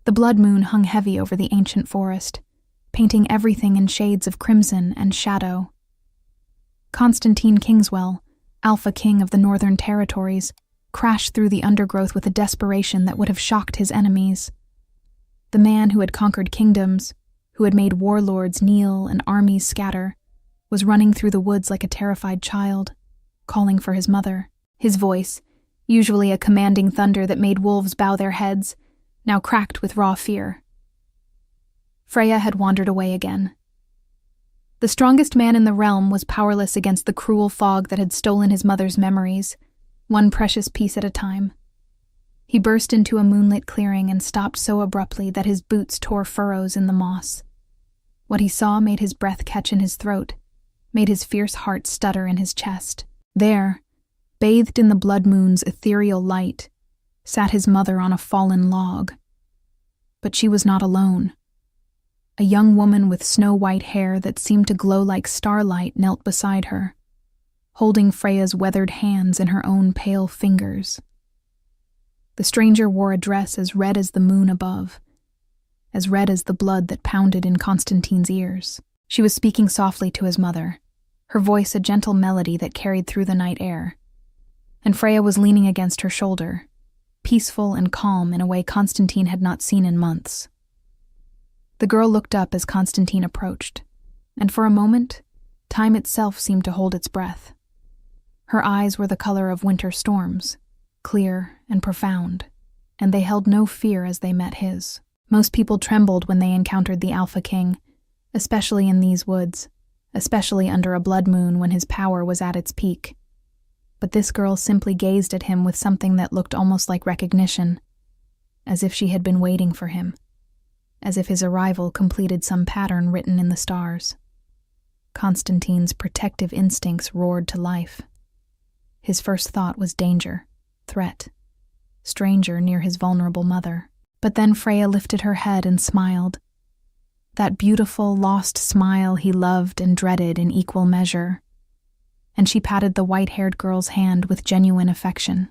The blood moon hung heavy over the ancient forest, painting everything in shades of crimson and shadow. Constantine Kingswell, Alpha King of the Northern Territories, crashed through the undergrowth with a desperation that would have shocked his enemies. The man who had conquered kingdoms, who had made warlords kneel and armies scatter, was running through the woods like a terrified child, calling for his mother. His voice, usually a commanding thunder that made wolves bow their heads, now cracked with raw fear. Freya had wandered away again. The strongest man in the realm was powerless against the cruel fog that had stolen his mother's memories, one precious piece at a time. He burst into a moonlit clearing and stopped so abruptly that his boots tore furrows in the moss. What he saw made his breath catch in his throat, made his fierce heart stutter in his chest. There, bathed in the blood moon's ethereal light, sat his mother on a fallen log. But she was not alone. A young woman with snow-white hair that seemed to glow like starlight knelt beside her, holding Freya's weathered hands in her own pale fingers. The stranger wore a dress as red as the moon above, as red as the blood that pounded in Constantine's ears. She was speaking softly to his mother, her voice a gentle melody that carried through the night air. And Freya was leaning against her shoulder, peaceful and calm in a way Constantine had not seen in months. The girl looked up as Constantine approached, and for a moment, time itself seemed to hold its breath. Her eyes were the color of winter storms, clear and profound, and they held no fear as they met his. Most people trembled when they encountered the Alpha King, especially in these woods, especially under a blood moon when his power was at its peak. But this girl simply gazed at him with something that looked almost like recognition, as if she had been waiting for him, as if his arrival completed some pattern written in the stars. Constantine's protective instincts roared to life. His first thought was danger, threat, stranger near his vulnerable mother. But then Freya lifted her head and smiled. That beautiful, lost smile he loved and dreaded in equal measure. And she patted the white-haired girl's hand with genuine affection.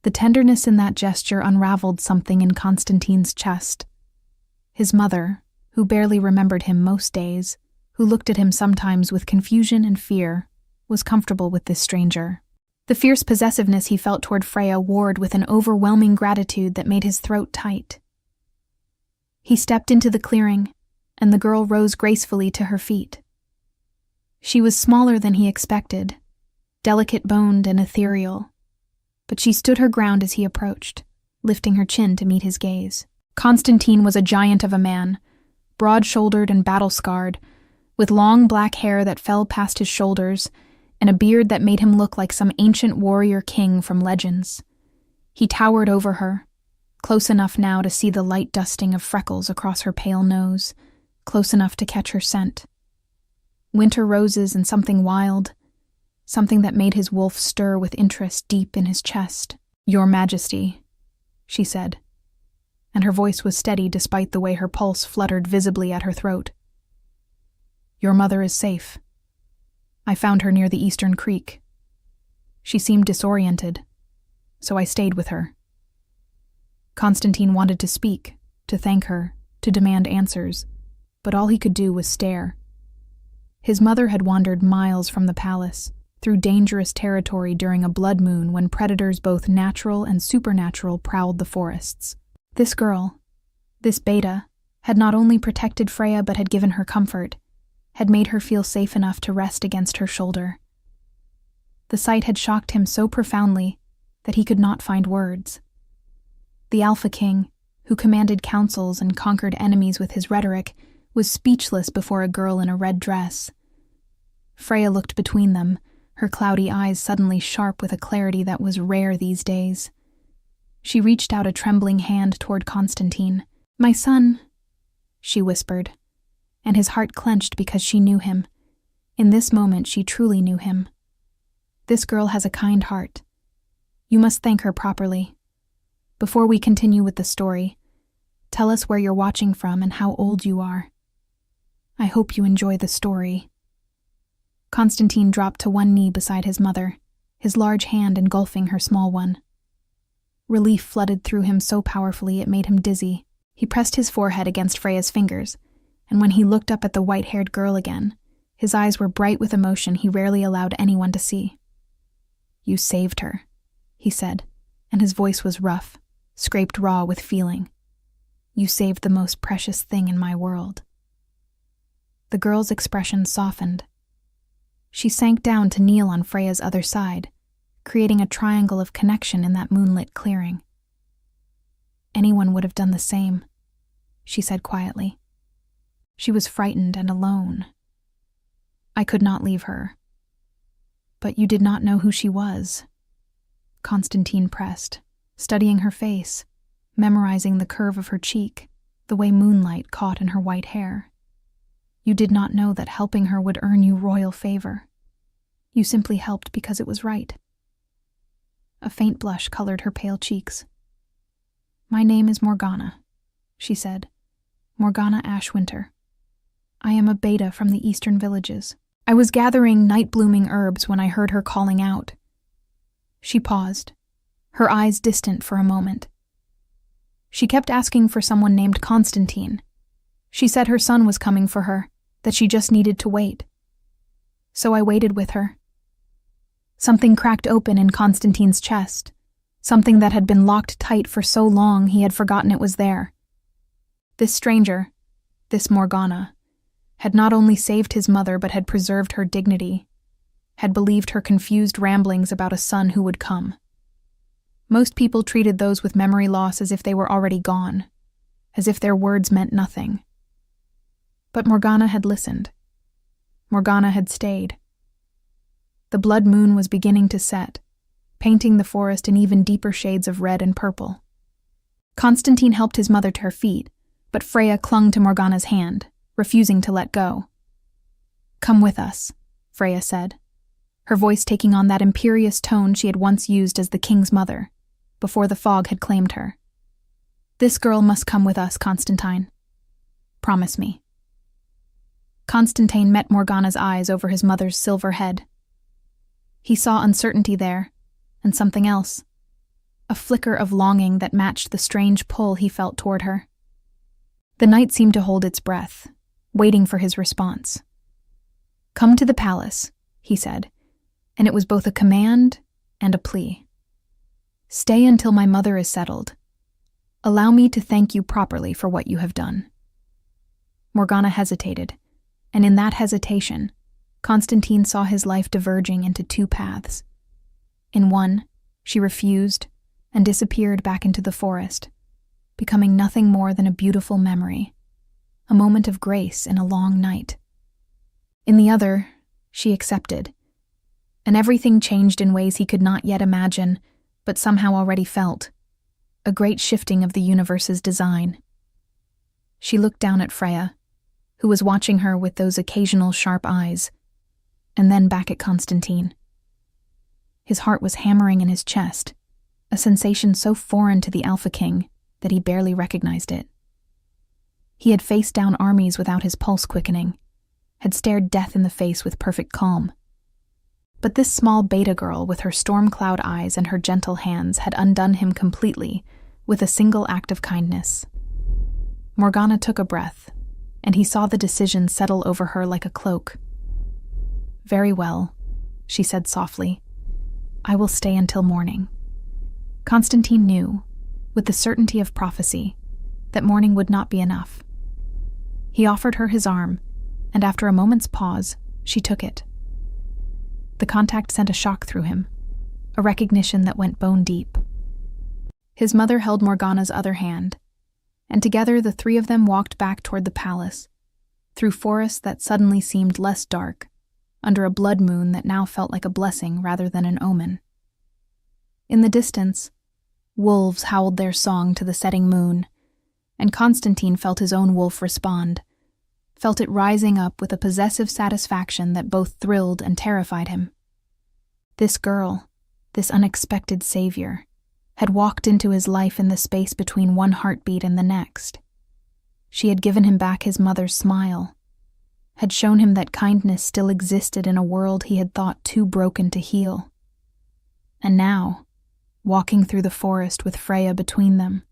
The tenderness in that gesture unraveled something in Constantine's chest. His mother, who barely remembered him most days, who looked at him sometimes with confusion and fear, was comfortable with this stranger. The fierce possessiveness he felt toward Freya warred with an overwhelming gratitude that made his throat tight. He stepped into the clearing, and the girl rose gracefully to her feet. She was smaller than he expected, delicate-boned and ethereal, but she stood her ground as he approached, lifting her chin to meet his gaze. Constantine was a giant of a man, broad-shouldered and battle-scarred, with long black hair that fell past his shoulders and a beard that made him look like some ancient warrior king from legends. He towered over her, close enough now to see the light dusting of freckles across her pale nose, close enough to catch her scent. Winter roses and something wild, something that made his wolf stir with interest deep in his chest. "Your Majesty," she said, and her voice was steady despite the way her pulse fluttered visibly at her throat. "Your mother is safe. I found her near the Eastern Creek. She seemed disoriented, so I stayed with her." Constantine wanted to speak, to thank her, to demand answers, but all he could do was stare. His mother had wandered miles from the palace, through dangerous territory during a blood moon when predators both natural and supernatural prowled the forests. This girl, this Beta, had not only protected Freya but had given her comfort, had made her feel safe enough to rest against her shoulder. The sight had shocked him so profoundly that he could not find words. The Alpha King, who commanded councils and conquered enemies with his rhetoric, was speechless before a girl in a red dress. Freya looked between them, her cloudy eyes suddenly sharp with a clarity that was rare these days. She reached out a trembling hand toward Constantine. "My son," she whispered, and his heart clenched because she knew him. In this moment she truly knew him. "This girl has a kind heart. You must thank her properly. Before we continue with the story, tell us where you're watching from and how old you are. I hope you enjoy the story." Constantine dropped to one knee beside his mother, his large hand engulfing her small one. Relief flooded through him so powerfully it made him dizzy. He pressed his forehead against Freya's fingers, and when he looked up at the white-haired girl again, his eyes were bright with emotion he rarely allowed anyone to see. "You saved her," he said, and his voice was rough, scraped raw with feeling. "You saved the most precious thing in my world." The girl's expression softened. She sank down to kneel on Freya's other side, creating a triangle of connection in that moonlit clearing. "Anyone would have done the same," she said quietly. She was frightened and alone. "I could not leave her." "But you did not know who she was." Constantine pressed, studying her face, memorizing the curve of her cheek, the way moonlight caught in her white hair. "You did not know that helping her would earn you royal favor. You simply helped because it was right." A faint blush colored her pale cheeks. "My name is Morgana," she said. "Morgana Ashwinter. I am a beta from the eastern villages. I was gathering night-blooming herbs when I heard her calling out." She paused, her eyes distant for a moment. She kept asking for someone named Constantine. She said her son was coming for her, that she just needed to wait. So I waited with her. Something cracked open in Constantine's chest, something that had been locked tight for so long he had forgotten it was there. This stranger, this Morgana, had not only saved his mother but had preserved her dignity, had believed her confused ramblings about a son who would come. Most people treated those with memory loss as if they were already gone, as if their words meant nothing. But Morgana had listened. Morgana had stayed. The blood moon was beginning to set, painting the forest in even deeper shades of red and purple. Constantine helped his mother to her feet, but Freya clung to Morgana's hand, refusing to let go. "Come with us," Freya said, her voice taking on that imperious tone she had once used as the king's mother, before the fog had claimed her. "This girl must come with us, Constantine. Promise me." Constantine met Morgana's eyes over his mother's silver head. He saw uncertainty there, and something else, a flicker of longing that matched the strange pull he felt toward her. The night seemed to hold its breath, waiting for his response. "Come to the palace," he said, and it was both a command and a plea. "Stay until my mother is settled. Allow me to thank you properly for what you have done." Morgana hesitated, and in that hesitation, Constantine saw his life diverging into two paths. In one, she refused and disappeared back into the forest, becoming nothing more than a beautiful memory, a moment of grace in a long night. In the other, she accepted, and everything changed in ways he could not yet imagine, but somehow already felt, a great shifting of the universe's design. She looked down at Freya, who was watching her with those occasional sharp eyes, and then back at Constantine. His heart was hammering in his chest, a sensation so foreign to the Alpha King that he barely recognized it. He had faced down armies without his pulse quickening, had stared death in the face with perfect calm. But this small beta girl with her storm cloud eyes and her gentle hands had undone him completely with a single act of kindness. Morgana took a breath, and he saw the decision settle over her like a cloak. "Very well," she said softly. "I will stay until morning." Constantine knew, with the certainty of prophecy, that morning would not be enough. He offered her his arm, and after a moment's pause, she took it. The contact sent a shock through him, a recognition that went bone deep. His mother held Morgana's other hand, and together the three of them walked back toward the palace, through forests that suddenly seemed less dark, under a blood moon that now felt like a blessing rather than an omen. In the distance, wolves howled their song to the setting moon, and Constantine felt his own wolf respond, felt it rising up with a possessive satisfaction that both thrilled and terrified him. This girl, this unexpected savior, had walked into his life in the space between one heartbeat and the next. She had given him back his mother's smile, had shown him that kindness still existed in a world he had thought too broken to heal. And now, walking through the forest with Freya between them,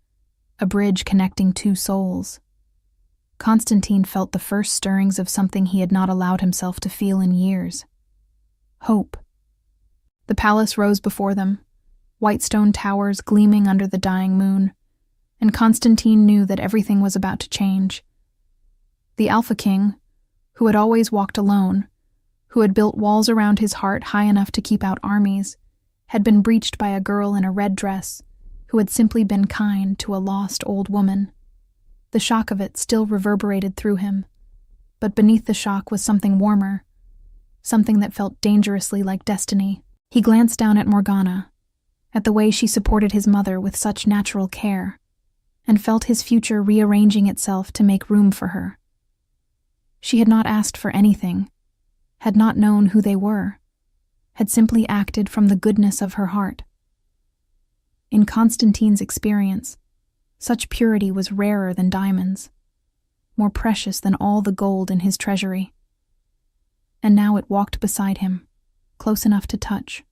a bridge connecting two souls. Constantine felt the first stirrings of something he had not allowed himself to feel in years. Hope. The palace rose before them, white stone towers gleaming under the dying moon, and Constantine knew that everything was about to change. The Alpha King, who had always walked alone, who had built walls around his heart high enough to keep out armies, had been breached by a girl in a red dress who had simply been kind to a lost old woman. The shock of it still reverberated through him, but beneath the shock was something warmer, something that felt dangerously like destiny. He glanced down at Morgana, at the way she supported his mother with such natural care, and felt his future rearranging itself to make room for her. She had not asked for anything, had not known who they were, had simply acted from the goodness of her heart. In Constantine's experience, such purity was rarer than diamonds, more precious than all the gold in his treasury. And now it walked beside him, close enough to touch,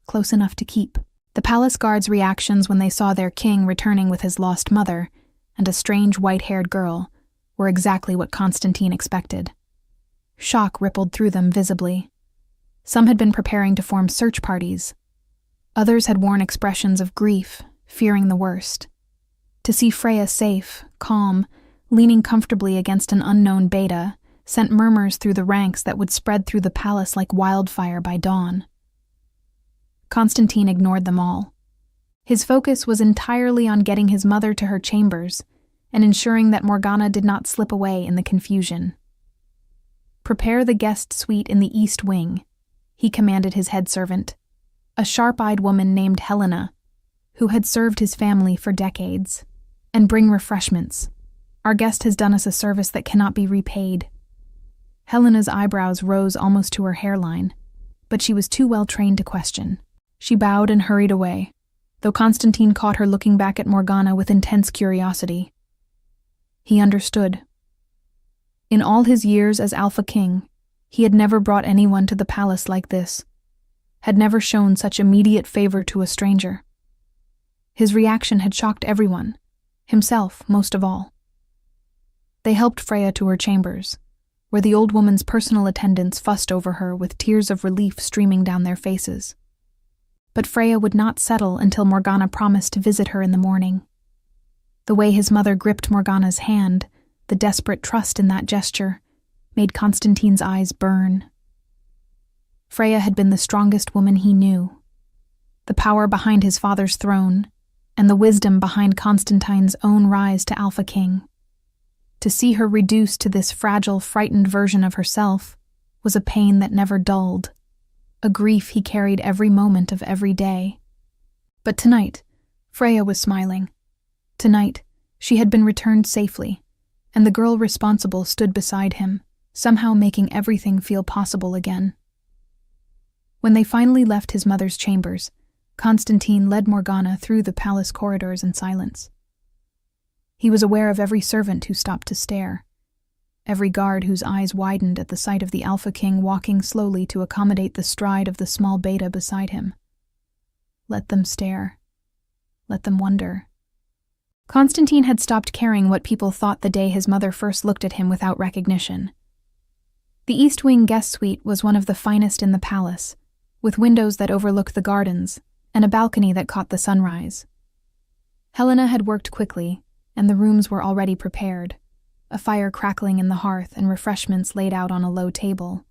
close enough to keep. The palace guards' reactions when they saw their king returning with his lost mother and a strange white-haired girl were exactly what Constantine expected. Shock rippled through them visibly. Some had been preparing to form search parties. Others had worn expressions of grief, fearing the worst. To see Freya safe, calm, leaning comfortably against an unknown beta sent murmurs through the ranks that would spread through the palace like wildfire by dawn. Constantine ignored them all. His focus was entirely on getting his mother to her chambers and ensuring that Morgana did not slip away in the confusion. "Prepare the guest suite in the east wing," he commanded his head servant, a sharp-eyed woman named Helena, who had served his family for decades. "And bring refreshments. Our guest has done us a service that cannot be repaid." Helena's eyebrows rose almost to her hairline, but she was too well trained to question. She bowed and hurried away, though Constantine caught her looking back at Morgana with intense curiosity. He understood. In all his years as Alpha King, he had never brought anyone to the palace like this, had never shown such immediate favor to a stranger. His reaction had shocked everyone, himself most of all. They helped Freya to her chambers, where the old woman's personal attendants fussed over her with tears of relief streaming down their faces. But Freya would not settle until Morgana promised to visit her in the morning. The way his mother gripped Morgana's hand, the desperate trust in that gesture, made Constantine's eyes burn. Freya had been the strongest woman he knew, the power behind his father's throne, and the wisdom behind Constantine's own rise to Alpha King. To see her reduced to this fragile, frightened version of herself was a pain that never dulled, a grief he carried every moment of every day. But tonight, Freya was smiling. Tonight, she had been returned safely, and the girl responsible stood beside him, somehow making everything feel possible again. When they finally left his mother's chambers, Constantine led Morgana through the palace corridors in silence. He was aware of every servant who stopped to stare, every guard whose eyes widened at the sight of the Alpha King walking slowly to accommodate the stride of the small beta beside him. Let them stare. Let them wonder. Constantine had stopped caring what people thought the day his mother first looked at him without recognition. The East Wing guest suite was one of the finest in the palace, with windows that overlooked the gardens and a balcony that caught the sunrise. Helena had worked quickly, and the rooms were already prepared, a fire crackling in the hearth and refreshments laid out on a low table.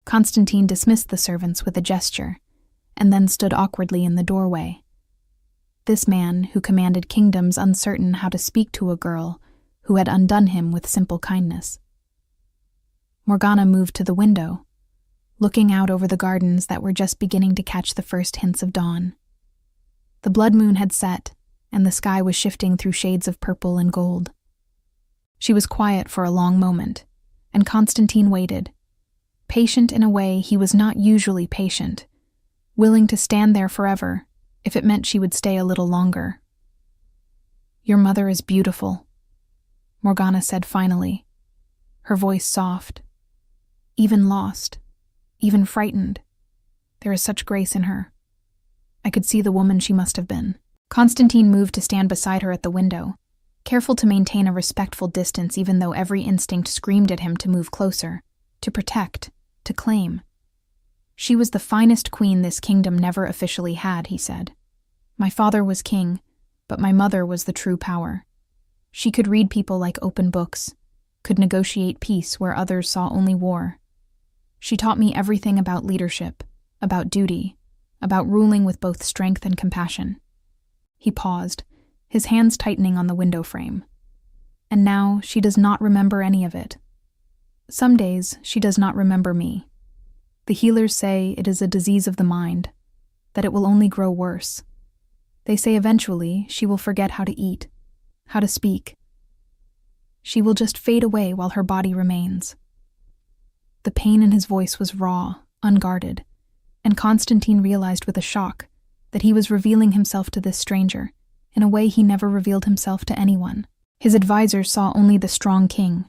Constantine dismissed the servants with a gesture, and then stood awkwardly in the doorway. This man, who commanded kingdoms, uncertain how to speak to a girl who had undone him with simple kindness. Morgana moved to the window, looking out over the gardens that were just beginning to catch the first hints of dawn. The blood moon had set, and the sky was shifting through shades of purple and gold. She was quiet for a long moment, and Constantine waited, patient in a way he was not usually patient, willing to stand there forever if it meant she would stay a little longer. "Your mother is beautiful," Morgana said finally, her voice soft, even lost, even frightened. There is such grace in her. I could see the woman she must have been. Constantine moved to stand beside her at the window, careful to maintain a respectful distance even though every instinct screamed at him to move closer, to protect, to claim. She was the finest queen this kingdom never officially had, he said. My father was king, but my mother was the true power. She could read people like open books, could negotiate peace where others saw only war. She taught me everything about leadership, about duty, about ruling with both strength and compassion. He paused, his hands tightening on the window frame. And now she does not remember any of it. Some days she does not remember me. The healers say it is a disease of the mind, that it will only grow worse. They say eventually she will forget how to eat, how to speak. She will just fade away while her body remains. The pain in his voice was raw, unguarded, and Constantine realized with a shock that he was revealing himself to this stranger in a way he never revealed himself to anyone. His advisors saw only the strong king.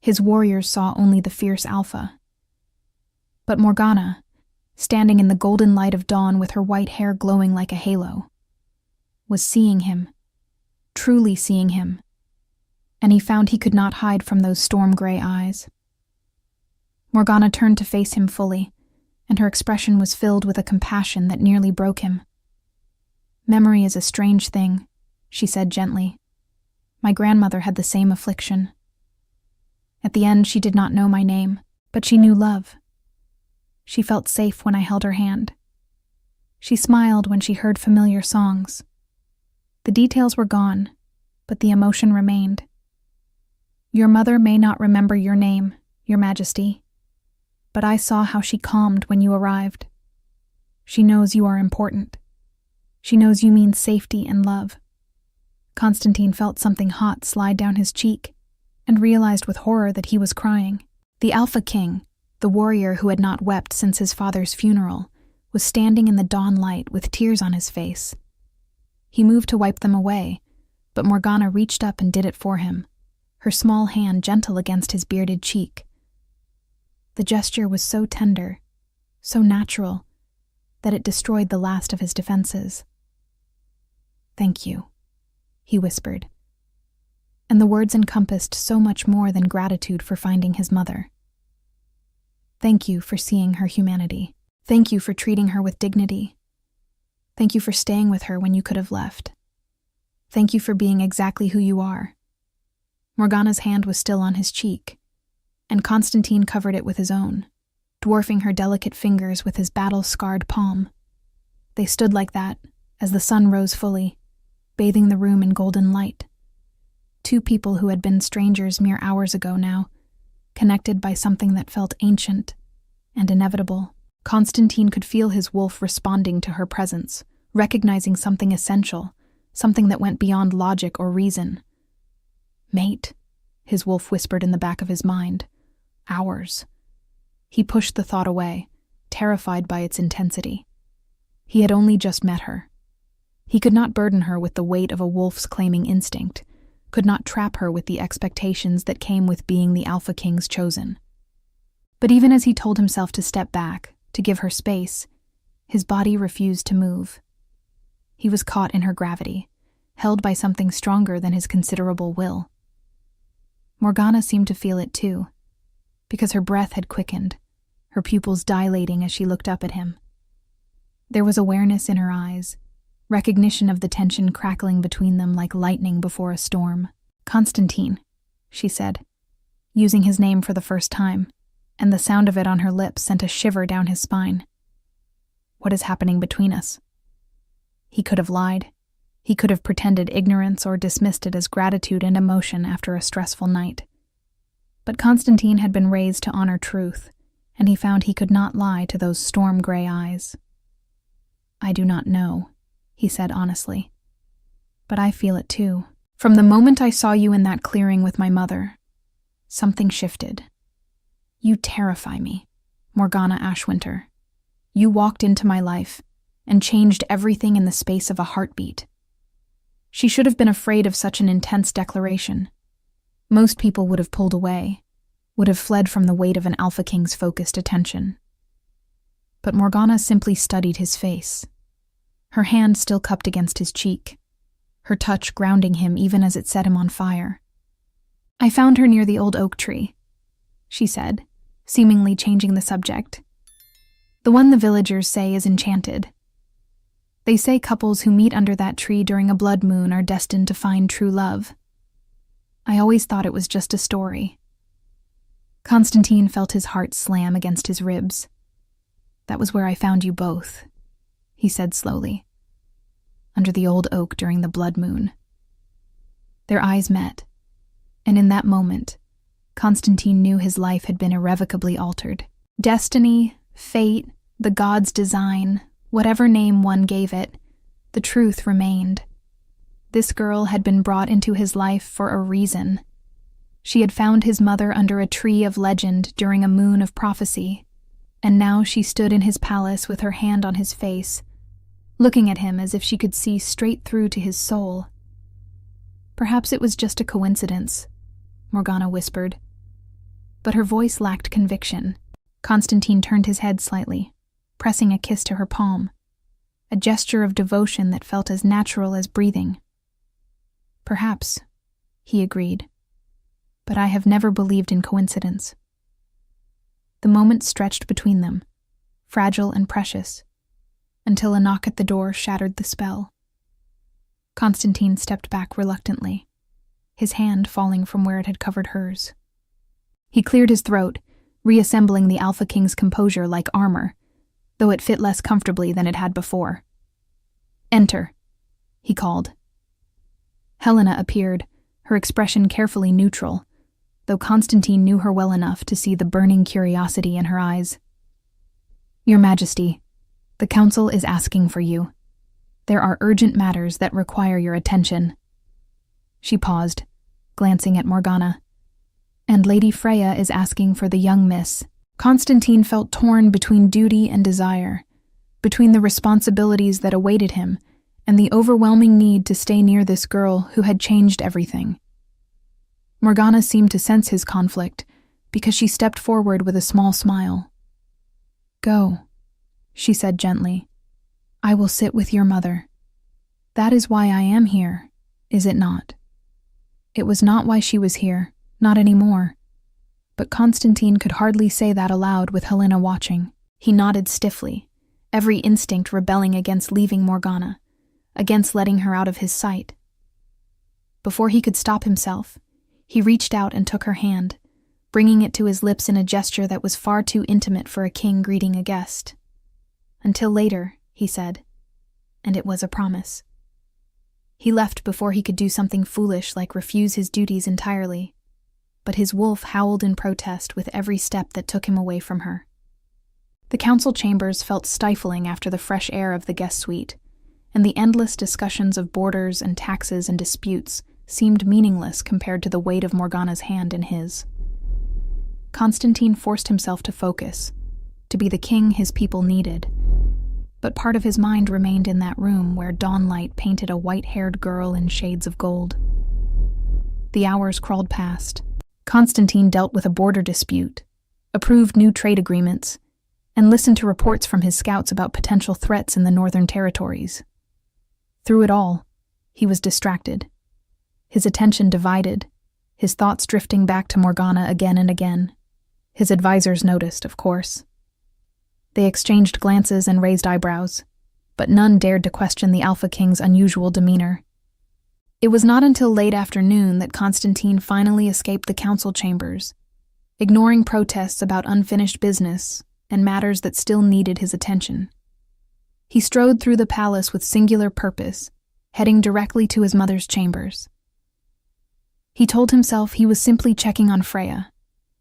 His warriors saw only the fierce Alpha. But Morgana, standing in the golden light of dawn with her white hair glowing like a halo, was seeing him, truly seeing him, and he found he could not hide from those storm-gray eyes. Morgana turned to face him fully, and her expression was filled with a compassion that nearly broke him. Memory is a strange thing, she said gently. My grandmother had the same affliction. At the end, she did not know my name, but she knew love. She felt safe when I held her hand. She smiled when she heard familiar songs. The details were gone, but the emotion remained. Your mother may not remember your name, Your Majesty, but I saw how she calmed when you arrived. She knows you are important. She knows you mean safety and love. Constantine felt something hot slide down his cheek and realized with horror that he was crying. The Alpha King, the warrior who had not wept since his father's funeral, was standing in the dawn light with tears on his face. He moved to wipe them away, but Morgana reached up and did it for him, her small hand gentle against his bearded cheek. The gesture was so tender, so natural, that it destroyed the last of his defenses. Thank you, he whispered. And the words encompassed so much more than gratitude for finding his mother. Thank you for seeing her humanity. Thank you for treating her with dignity. Thank you for staying with her when you could have left. Thank you for being exactly who you are. Morgana's hand was still on his cheek, and Constantine covered it with his own, dwarfing her delicate fingers with his battle-scarred palm. They stood like that as the sun rose fully, bathing the room in golden light. Two people who had been strangers mere hours ago now, connected by something that felt ancient and inevitable. Constantine could feel his wolf responding to her presence, recognizing something essential, something that went beyond logic or reason. Mate, his wolf whispered in the back of his mind. Ours. He pushed the thought away, terrified by its intensity. He had only just met her. He could not burden her with the weight of a wolf's claiming instinct, could not trap her with the expectations that came with being the Alpha King's chosen. But even as he told himself to step back, to give her space, his body refused to move. He was caught in her gravity, held by something stronger than his considerable will. Morgana seemed to feel it too, because her breath had quickened, her pupils dilating as she looked up at him. There was awareness in her eyes, recognition of the tension crackling between them like lightning before a storm. Constantine, she said, using his name for the first time, and the sound of it on her lips sent a shiver down his spine. What is happening between us? He could have lied. He could have pretended ignorance or dismissed it as gratitude and emotion after a stressful night. But Constantine had been raised to honor truth, and he found he could not lie to those storm-gray eyes. I do not know, he said honestly. But I feel it too. From the moment I saw you in that clearing with my mother, something shifted. You terrify me, Morgana Ashwinter. You walked into my life and changed everything in the space of a heartbeat. She should have been afraid of such an intense declaration. Most people would have pulled away, would have fled from the weight of an Alpha King's focused attention. But Morgana simply studied his face, her hand still cupped against his cheek, her touch grounding him even as it set him on fire. "I found her near the old oak tree," she said, seemingly changing the subject. "The one the villagers say is enchanted. They say couples who meet under that tree during a blood moon are destined to find true love. I always thought it was just a story." Constantine felt his heart slam against his ribs. "That was where I found you both," he said slowly. "Under the old oak during the blood moon." Their eyes met, and in that moment, Constantine knew his life had been irrevocably altered. Destiny, fate, the gods' design, whatever name one gave it, the truth remained. This girl had been brought into his life for a reason. She had found his mother under a tree of legend during a moon of prophecy, and now she stood in his palace with her hand on his face, looking at him as if she could see straight through to his soul. "Perhaps it was just a coincidence," Morgana whispered. But her voice lacked conviction. Constantine turned his head slightly, pressing a kiss to her palm, a gesture of devotion that felt as natural as breathing. "Perhaps," he agreed, "but I have never believed in coincidence." The moment stretched between them, fragile and precious, until a knock at the door shattered the spell. Constantine stepped back reluctantly, his hand falling from where it had covered hers. He cleared his throat, reassembling the Alpha King's composure like armor, though it fit less comfortably than it had before. "Enter," he called. Helena appeared, her expression carefully neutral, though Constantine knew her well enough to see the burning curiosity in her eyes. "Your Majesty, the Council is asking for you. There are urgent matters that require your attention." She paused, glancing at Morgana. "And Lady Freya is asking for the young miss." Constantine felt torn between duty and desire, between the responsibilities that awaited him and the overwhelming need to stay near this girl who had changed everything. Morgana seemed to sense his conflict because she stepped forward with a small smile. "Go," she said gently. "I will sit with your mother. That is why I am here, is it not?" It was not why she was here, not anymore. But Constantine could hardly say that aloud with Helena watching. He nodded stiffly, every instinct rebelling against leaving Morgana, against letting her out of his sight. Before he could stop himself, he reached out and took her hand, bringing it to his lips in a gesture that was far too intimate for a king greeting a guest. "Until later," he said, and it was a promise. He left before he could do something foolish like refuse his duties entirely, but his wolf howled in protest with every step that took him away from her. The council chambers felt stifling after the fresh air of the guest suite, and the endless discussions of borders and taxes and disputes seemed meaningless compared to the weight of Morgana's hand in his. Constantine forced himself to focus, to be the king his people needed, but part of his mind remained in that room where dawnlight painted a white-haired girl in shades of gold. The hours crawled past. Constantine dealt with a border dispute, approved new trade agreements, and listened to reports from his scouts about potential threats in the northern territories. Through it all, he was distracted, his attention divided, his thoughts drifting back to Morgana again and again. His advisors noticed, of course. They exchanged glances and raised eyebrows, but none dared to question the Alpha King's unusual demeanor. It was not until late afternoon that Constantine finally escaped the council chambers, ignoring protests about unfinished business and matters that still needed his attention. He strode through the palace with singular purpose, heading directly to his mother's chambers. He told himself he was simply checking on Freya,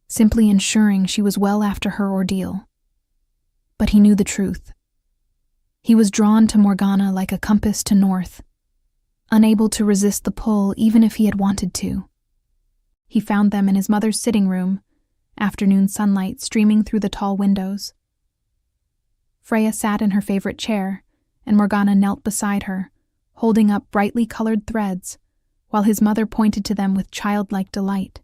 simply ensuring she was well after her ordeal. But he knew the truth. He was drawn to Morgana like a compass to north, unable to resist the pull even if he had wanted to. He found them in his mother's sitting room, afternoon sunlight streaming through the tall windows. Freya sat in her favorite chair, and Morgana knelt beside her, holding up brightly colored threads, while his mother pointed to them with childlike delight.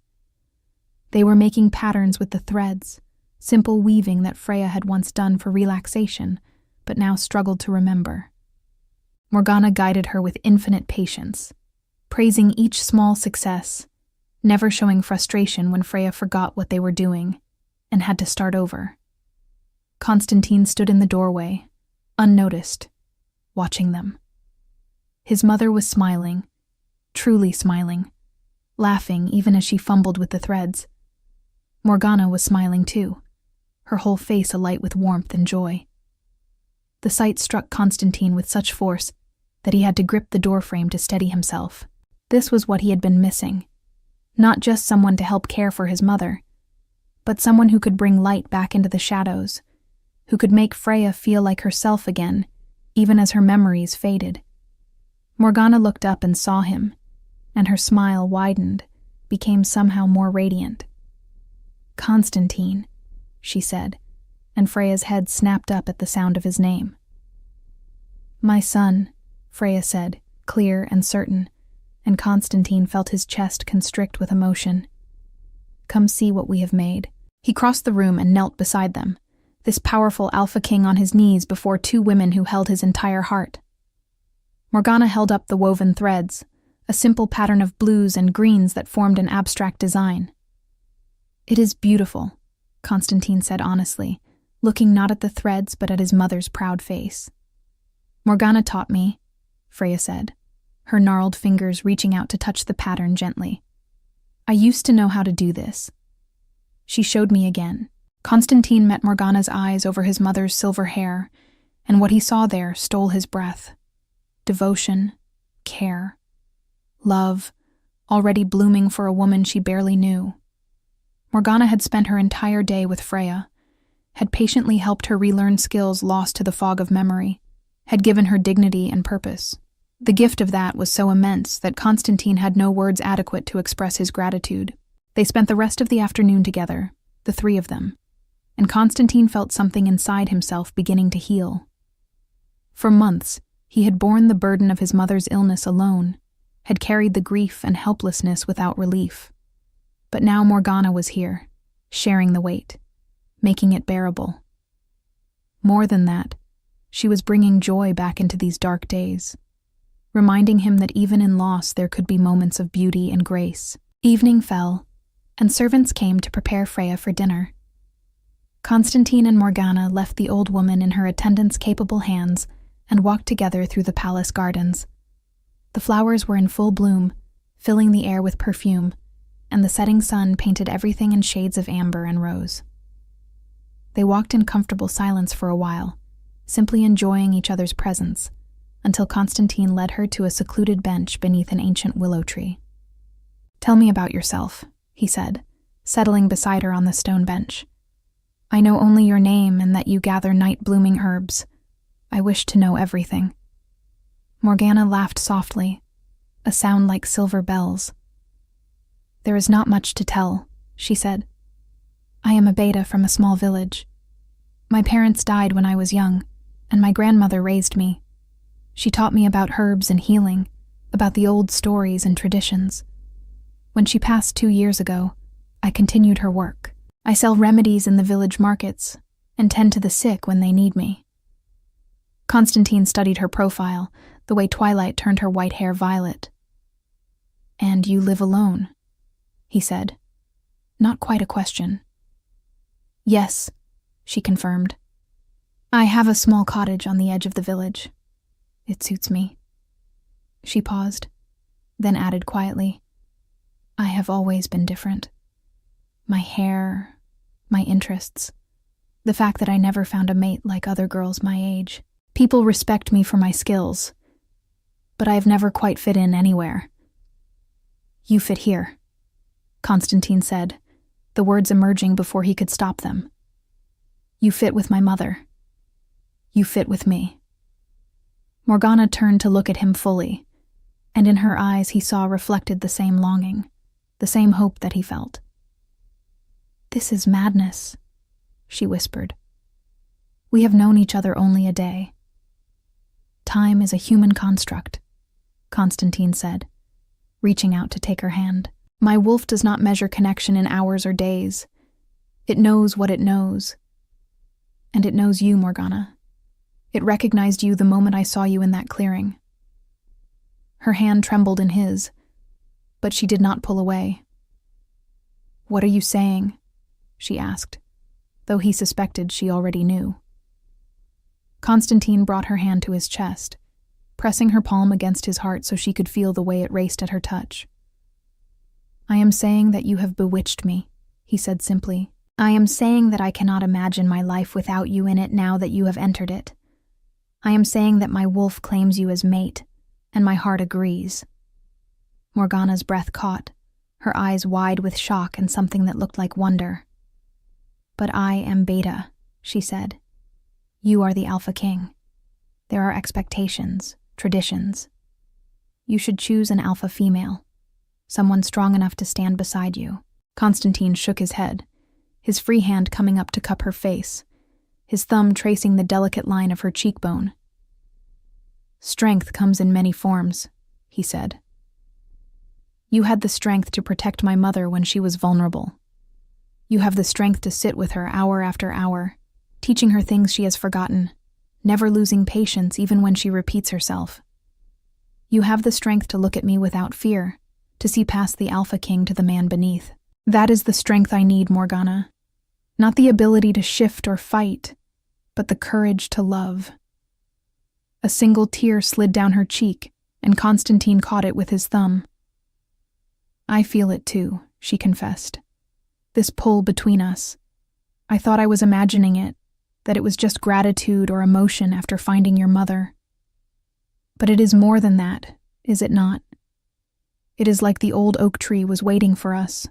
They were making patterns with the threads, simple weaving that Freya had once done for relaxation, but now struggled to remember. Morgana guided her with infinite patience, praising each small success, never showing frustration when Freya forgot what they were doing and had to start over. Constantine stood in the doorway, unnoticed, watching them. His mother was smiling, truly smiling, laughing even as she fumbled with the threads. Morgana was smiling too, her whole face alight with warmth and joy. The sight struck Constantine with such force that he had to grip the doorframe to steady himself. This was what he had been missing. Not just someone to help care for his mother, but someone who could bring light back into the shadows, who could make Freya feel like herself again, even as her memories faded. Morgana looked up and saw him, and her smile widened, became somehow more radiant. "Constantine," she said, and Freya's head snapped up at the sound of his name. "My son," Freya said, clear and certain, and Constantine felt his chest constrict with emotion. "Come see what we have made." He crossed the room and knelt beside them, this powerful Alpha King on his knees before two women who held his entire heart. Morgana held up the woven threads, a simple pattern of blues and greens that formed an abstract design. "It is beautiful," Constantine said honestly, looking not at the threads but at his mother's proud face. "Morgana taught me," Freya said, her gnarled fingers reaching out to touch the pattern gently. "I used to know how to do this." She showed me again. Constantine met Morgana's eyes over his mother's silver hair, and what he saw there stole his breath. Devotion, care, love, already blooming for a woman she barely knew. Morgana had spent her entire day with Freya, had patiently helped her relearn skills lost to the fog of memory, had given her dignity and purpose. The gift of that was so immense that Constantine had no words adequate to express his gratitude. They spent the rest of the afternoon together, the three of them, and Constantine felt something inside himself beginning to heal. For months, he had borne the burden of his mother's illness alone, had carried the grief and helplessness without relief. But now Morgana was here, sharing the weight, making it bearable. More than that, she was bringing joy back into these dark days, reminding him that even in loss there could be moments of beauty and grace. Evening fell, and servants came to prepare Freya for dinner. Constantine and Morgana left the old woman in her attendant's capable hands and walked together through the palace gardens. The flowers were in full bloom, filling the air with perfume, and the setting sun painted everything in shades of amber and rose. They walked in comfortable silence for a while, simply enjoying each other's presence, until Constantine led her to a secluded bench beneath an ancient willow tree. "Tell me about yourself," he said, settling beside her on the stone bench. "I know only your name and that you gather night-blooming herbs. I wish to know everything." Morgana laughed softly, a sound like silver bells. "There is not much to tell," she said. "I am a beta from a small village. My parents died when I was young, and my grandmother raised me. She taught me about herbs and healing, about the old stories and traditions. When she passed 2 years ago, I continued her work. I sell remedies in the village markets and tend to the sick when they need me." Constantine studied her profile, the way twilight turned her white hair violet. "And you live alone?" he said. Not quite a question. "Yes," she confirmed. "I have a small cottage on the edge of the village. It suits me." She paused, then added quietly, "I have always been different. My hair, my interests, the fact that I never found a mate like other girls my age. People respect me for my skills, but I have never quite fit in anywhere." "You fit here," Constantine said, the words emerging before he could stop them. "You fit with my mother. You fit with me." Morgana turned to look at him fully, and in her eyes he saw reflected the same longing, the same hope that he felt. "This is madness," she whispered. "We have known each other only a day." "Time is a human construct," Constantine said, reaching out to take her hand. "My wolf does not measure connection in hours or days. It knows what it knows. And it knows you, Morgana. It recognized you the moment I saw you in that clearing, Her hand trembled in his, but she did not pull away. "What are you saying?" she asked, though he suspected she already knew. Constantine brought her hand to his chest, pressing her palm against his heart so she could feel the way it raced at her touch. "I am saying that you have bewitched me," he said simply. "I am saying that I cannot imagine my life without you in it now that you have entered it. I am saying that my wolf claims you as mate, and my heart agrees." Morgana's breath caught, her eyes wide with shock and something that looked like wonder. "But I am Beta," she said. "You are the Alpha King. There are expectations, traditions. You should choose an alpha female, someone strong enough to stand beside you." Constantine shook his head, his free hand coming up to cup her face, his thumb tracing the delicate line of her cheekbone. "Strength comes in many forms," he said. "You had the strength to protect my mother when she was vulnerable. You have the strength to sit with her hour after hour, teaching her things she has forgotten, never losing patience even when she repeats herself. You have the strength to look at me without fear, to see past the Alpha King to the man beneath. That is the strength I need, Morgana. Not the ability to shift or fight, but the courage to love." A single tear slid down her cheek, and Constantine caught it with his thumb. "I feel it too," she confessed. "This pull between us. I thought I was imagining it, that it was just gratitude or emotion after finding your mother. But it is more than that, is it not? It is like the old oak tree was waiting for us.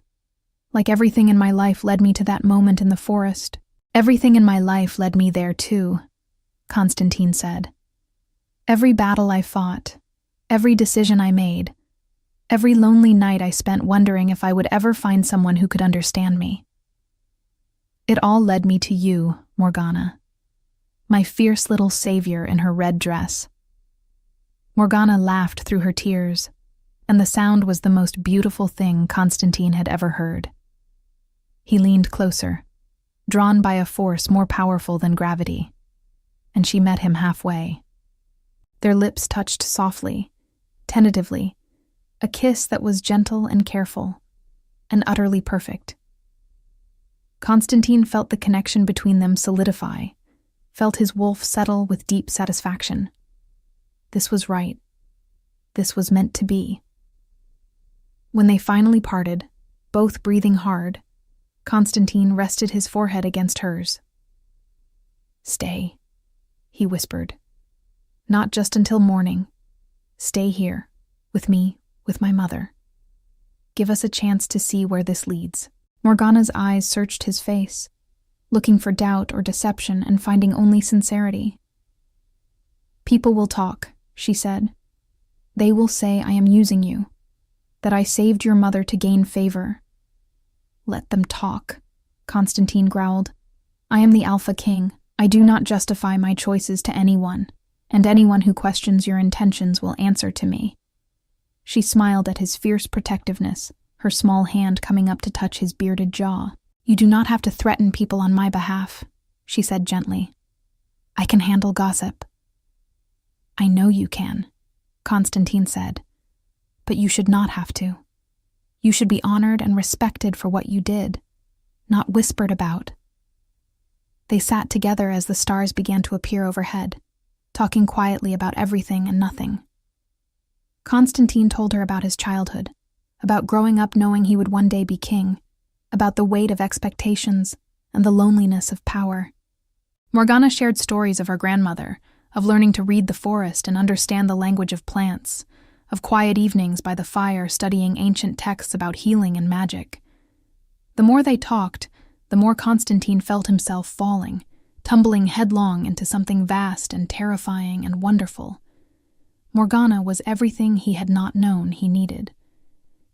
Like everything in my life led me to that moment in the forest. Everything in my life led me there too," Constantine said. "Every battle I fought, every decision I made, every lonely night I spent wondering if I would ever find someone who could understand me. It all led me to you, Morgana, my fierce little savior in her red dress." Morgana laughed through her tears, and the sound was the most beautiful thing Constantine had ever heard. He leaned closer, drawn by a force more powerful than gravity, and she met him halfway. Their lips touched softly, tentatively, a kiss that was gentle and careful, and utterly perfect. Constantine felt the connection between them solidify, felt his wolf settle with deep satisfaction. This was right. This was meant to be. When they finally parted, both breathing hard, Constantine rested his forehead against hers. "Stay," he whispered. "Not just until morning. Stay here, with me, with my mother. Give us a chance to see where this leads." Morgana's eyes searched his face, looking for doubt or deception and finding only sincerity. "People will talk," she said. "They will say I am using you, that I saved your mother to gain favor." "Let them talk," Constantine growled. "I am the Alpha King. I do not justify my choices to anyone, and anyone who questions your intentions will answer to me." She smiled at his fierce protectiveness, her small hand coming up to touch his bearded jaw. "You do not have to threaten people on my behalf," she said gently. "I can handle gossip." "I know you can," Constantine said, "but you should not have to. You should be honored and respected for what you did, not whispered about." They sat together as the stars began to appear overhead, talking quietly about everything and nothing. Constantine told her about his childhood, about growing up knowing he would one day be king, about the weight of expectations and the loneliness of power. Morgana shared stories of her grandmother, of learning to read the forest and understand the language of plants, of quiet evenings by the fire studying ancient texts about healing and magic. The more they talked, the more Constantine felt himself falling, tumbling headlong into something vast and terrifying and wonderful. Morgana was everything he had not known he needed.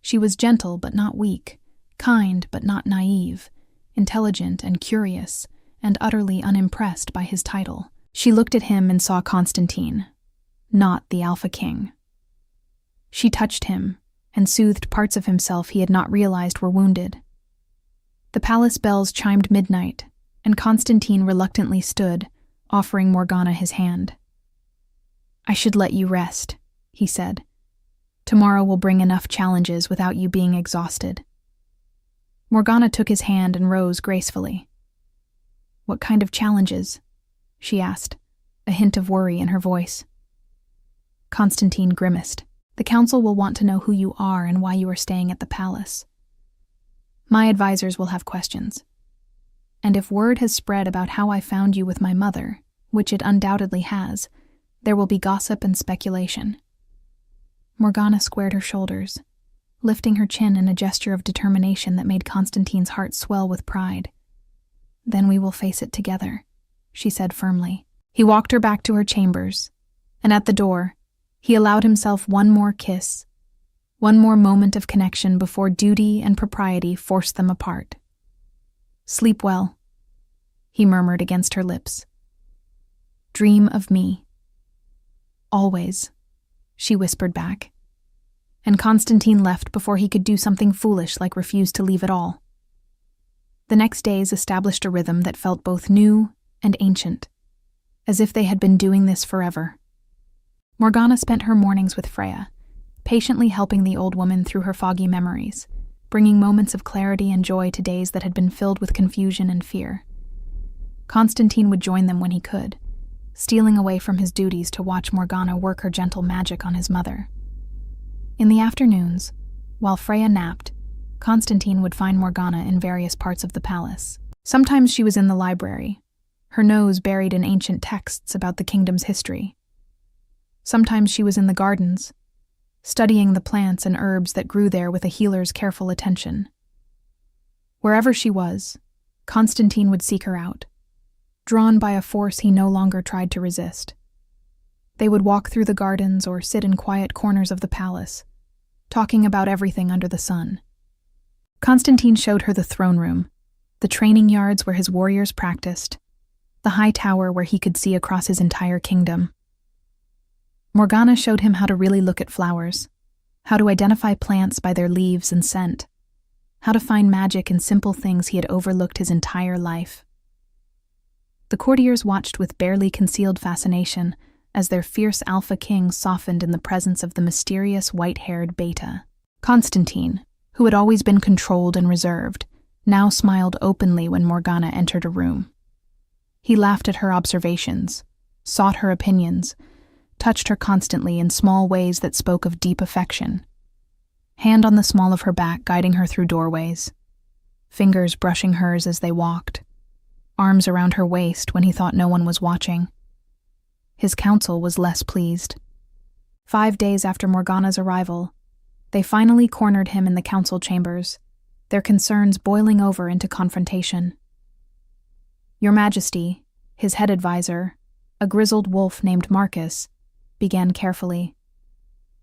She was gentle but not weak, kind but not naive, intelligent and curious, and utterly unimpressed by his title. She looked at him and saw Constantine, not the Alpha King. She touched him and soothed parts of himself he had not realized were wounded. The palace bells chimed midnight, and Constantine reluctantly stood, offering Morgana his hand. "I should let you rest," he said, Tomorrow will bring enough challenges without you being exhausted." Morgana took his hand and rose gracefully. "What kind of challenges?" she asked, a hint of worry in her voice. Constantine grimaced. "The council will want to know who you are and why you are staying at the palace. My advisors will have questions. And if word has spread about how I found you with my mother, which it undoubtedly has, there will be gossip and speculation." Morgana squared her shoulders, lifting her chin in a gesture of determination that made Constantine's heart swell with pride. "Then we will face it together," she said firmly. He walked her back to her chambers, and at the door, he allowed himself one more kiss, one more moment of connection before duty and propriety forced them apart. "Sleep well," he murmured against her lips. "Dream of me." "Always," she whispered back. And Constantine left before he could do something foolish like refuse to leave at all. The next days established a rhythm that felt both new and ancient, as if they had been doing this forever. Morgana spent her mornings with Freya, patiently helping the old woman through her foggy memories, bringing moments of clarity and joy to days that had been filled with confusion and fear. Constantine would join them when he could, stealing away from his duties to watch Morgana work her gentle magic on his mother. In the afternoons, while Freya napped, Constantine would find Morgana in various parts of the palace. Sometimes she was in the library, her nose buried in ancient texts about the kingdom's history. Sometimes she was in the gardens, studying the plants and herbs that grew there with a healer's careful attention. Wherever she was, Constantine would seek her out, drawn by a force he no longer tried to resist. They would walk through the gardens or sit in quiet corners of the palace, talking about everything under the sun. Constantine showed her the throne room, the training yards where his warriors practiced, the high tower where he could see across his entire kingdom. Morgana showed him how to really look at flowers, how to identify plants by their leaves and scent, how to find magic in simple things he had overlooked his entire life. The courtiers watched with barely concealed fascination as their fierce alpha king softened in the presence of the mysterious white-haired beta. Constantine, who had always been controlled and reserved, now smiled openly when Morgana entered a room. He laughed at her observations, sought her opinions, touched her constantly in small ways that spoke of deep affection. Hand on the small of her back guiding her through doorways, fingers brushing hers as they walked, arms around her waist when he thought no one was watching. His counsel was less pleased. 5 days after Morgana's arrival, they finally cornered him in the council chambers, their concerns boiling over into confrontation. "Your Majesty," his head advisor, a grizzled wolf named Marcus, began carefully.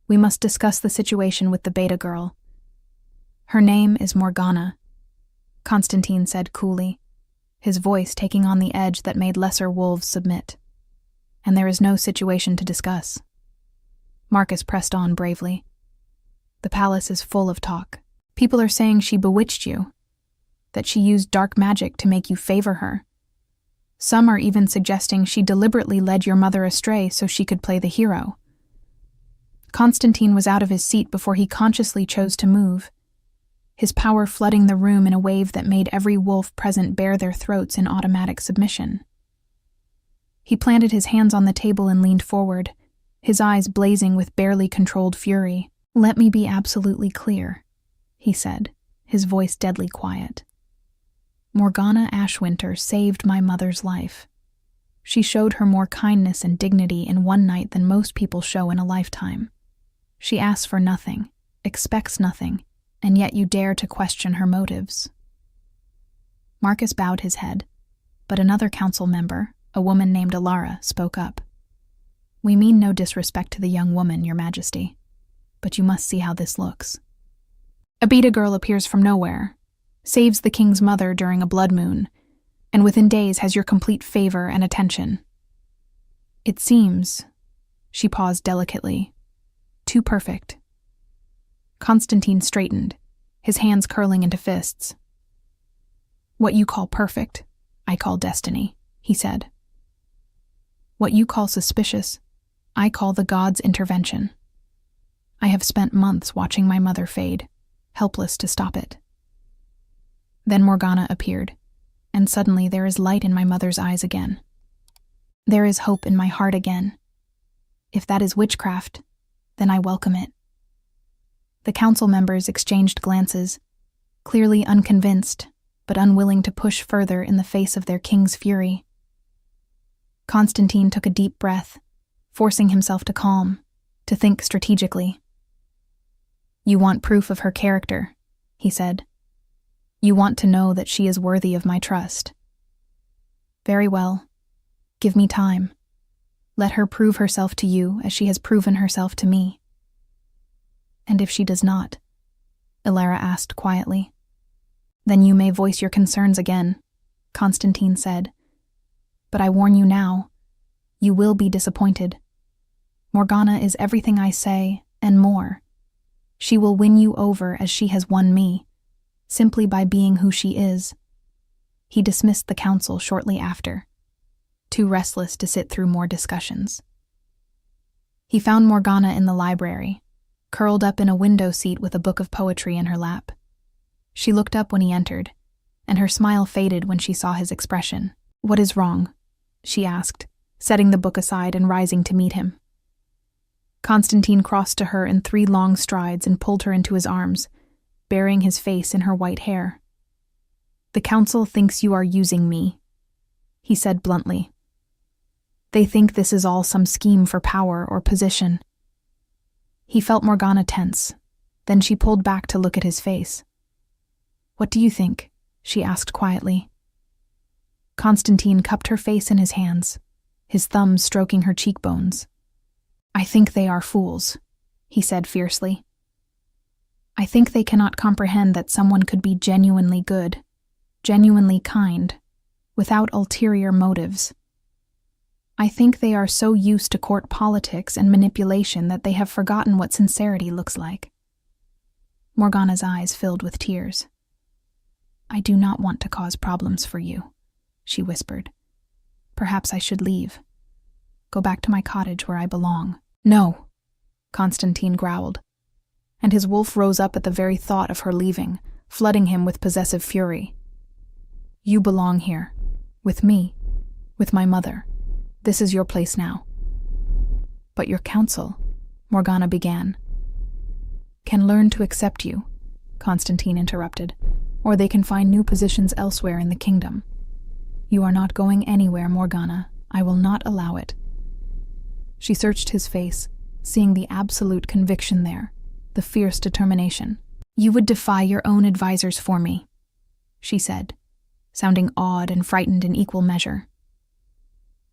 "We must discuss the situation with the beta girl. Her name is Morgana," Constantine said coolly, his voice taking on the edge that made lesser wolves submit. "And there is no situation to discuss." Marcus pressed on bravely. "The palace is full of talk. People are saying she bewitched you, that she used dark magic to make you favor her. Some are even suggesting she deliberately led your mother astray so she could play the hero." Constantine was out of his seat before he consciously chose to move, his power flooding the room in a wave that made every wolf present bare their throats in automatic submission. He planted his hands on the table and leaned forward, his eyes blazing with barely controlled fury. "Let me be absolutely clear," he said, his voice deadly quiet. "Morgana Ashwinter saved my mother's life. She showed her more kindness and dignity in one night than most people show in a lifetime. She asks for nothing, expects nothing, and yet you dare to question her motives." Marcus bowed his head, but another council member, a woman named Alara, spoke up. "We mean no disrespect to the young woman, Your Majesty, but you must see how this looks. A beta girl appears from nowhere, saves the king's mother during a blood moon, and within days has your complete favor and attention. It seems," she paused delicately, "too perfect." Constantine straightened, his hands curling into fists. "What you call perfect, I call destiny," he said. "What you call suspicious, I call the gods' intervention. I have spent months watching my mother fade, helpless to stop it. Then Morgana appeared, and suddenly there is light in my mother's eyes again. There is hope in my heart again. If that is witchcraft, then I welcome it. The council members exchanged glances, clearly unconvinced, but unwilling to push further in the face of their king's fury. Constantine took a deep breath, forcing himself to calm, to think strategically. "You want proof of her character," he said. "You want to know that she is worthy of my trust. Very well. Give me time. Let her prove herself to you as she has proven herself to me." "And if she does not?" Ilara asked quietly. "Then you may voice your concerns again," Constantine said. "But I warn you now, you will be disappointed. Morgana is everything I say, and more. She will win you over as she has won me, simply by being who she is." He dismissed the council shortly after, too restless to sit through more discussions. He found Morgana in the library, curled up in a window seat with a book of poetry in her lap. She looked up when he entered, and her smile faded when she saw his expression. "What is wrong?" she asked, setting the book aside and rising to meet him. Constantine crossed to her in 3 long strides and pulled her into his arms, burying his face in her white hair. "The council thinks you are using me," he said bluntly. "They think this is all some scheme for power or position." He felt Morgana tense, then she pulled back to look at his face. "What do you think?" she asked quietly. Constantine cupped her face in his hands, his thumbs stroking her cheekbones. "I think they are fools," he said fiercely. "I think they cannot comprehend that someone could be genuinely good, genuinely kind, without ulterior motives. I think they are so used to court politics and manipulation that they have forgotten what sincerity looks like." Morgana's eyes filled with tears. "I do not want to cause problems for you," she whispered. "Perhaps I should leave. Go back to my cottage where I belong." "No," Constantine growled, and his wolf rose up at the very thought of her leaving, flooding him with possessive fury. "You belong here, with me, with my mother. This is your place now." "But your council," Morgana began. "Can learn to accept you," Constantine interrupted, "or they can find new positions elsewhere in the kingdom. You are not going anywhere, Morgana. I will not allow it." She searched his face, seeing the absolute conviction there, the fierce determination. "You would defy your own advisors for me," she said, sounding awed and frightened in equal measure.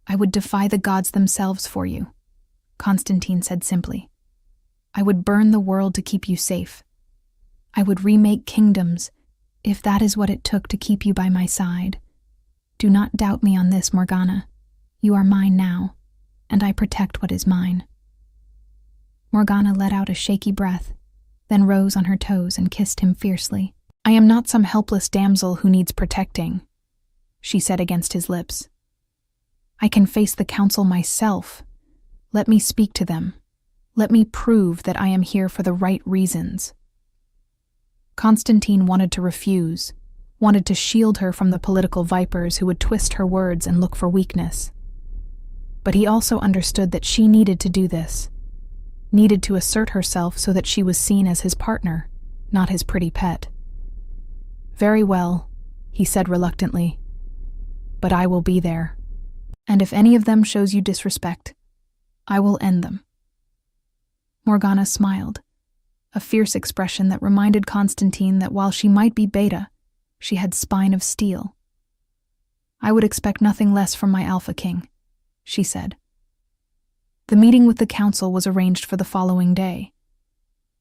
"I would defy the gods themselves for you," Constantine said simply. "I would burn the world to keep you safe. I would remake kingdoms, if that is what it took to keep you by my side. Do not doubt me on this, Morgana. You are mine now, and I protect what is mine." Morgana let out a shaky breath, then rose on her toes and kissed him fiercely. "I am not some helpless damsel who needs protecting," she said against his lips. "I can face the council myself. Let me speak to them. Let me prove that I am here for the right reasons." Constantine wanted to refuse, wanted to shield her from the political vipers who would twist her words and look for weakness. But he also understood that she needed to do this, needed to assert herself so that she was seen as his partner, not his pretty pet. "Very well," he said reluctantly, "but I will be there. And if any of them shows you disrespect, I will end them." Morgana smiled, a fierce expression that reminded Constantine that while she might be beta, she had spine of steel. "I would expect nothing less from my Alpha King," she said. The meeting with the council was arranged for the following day.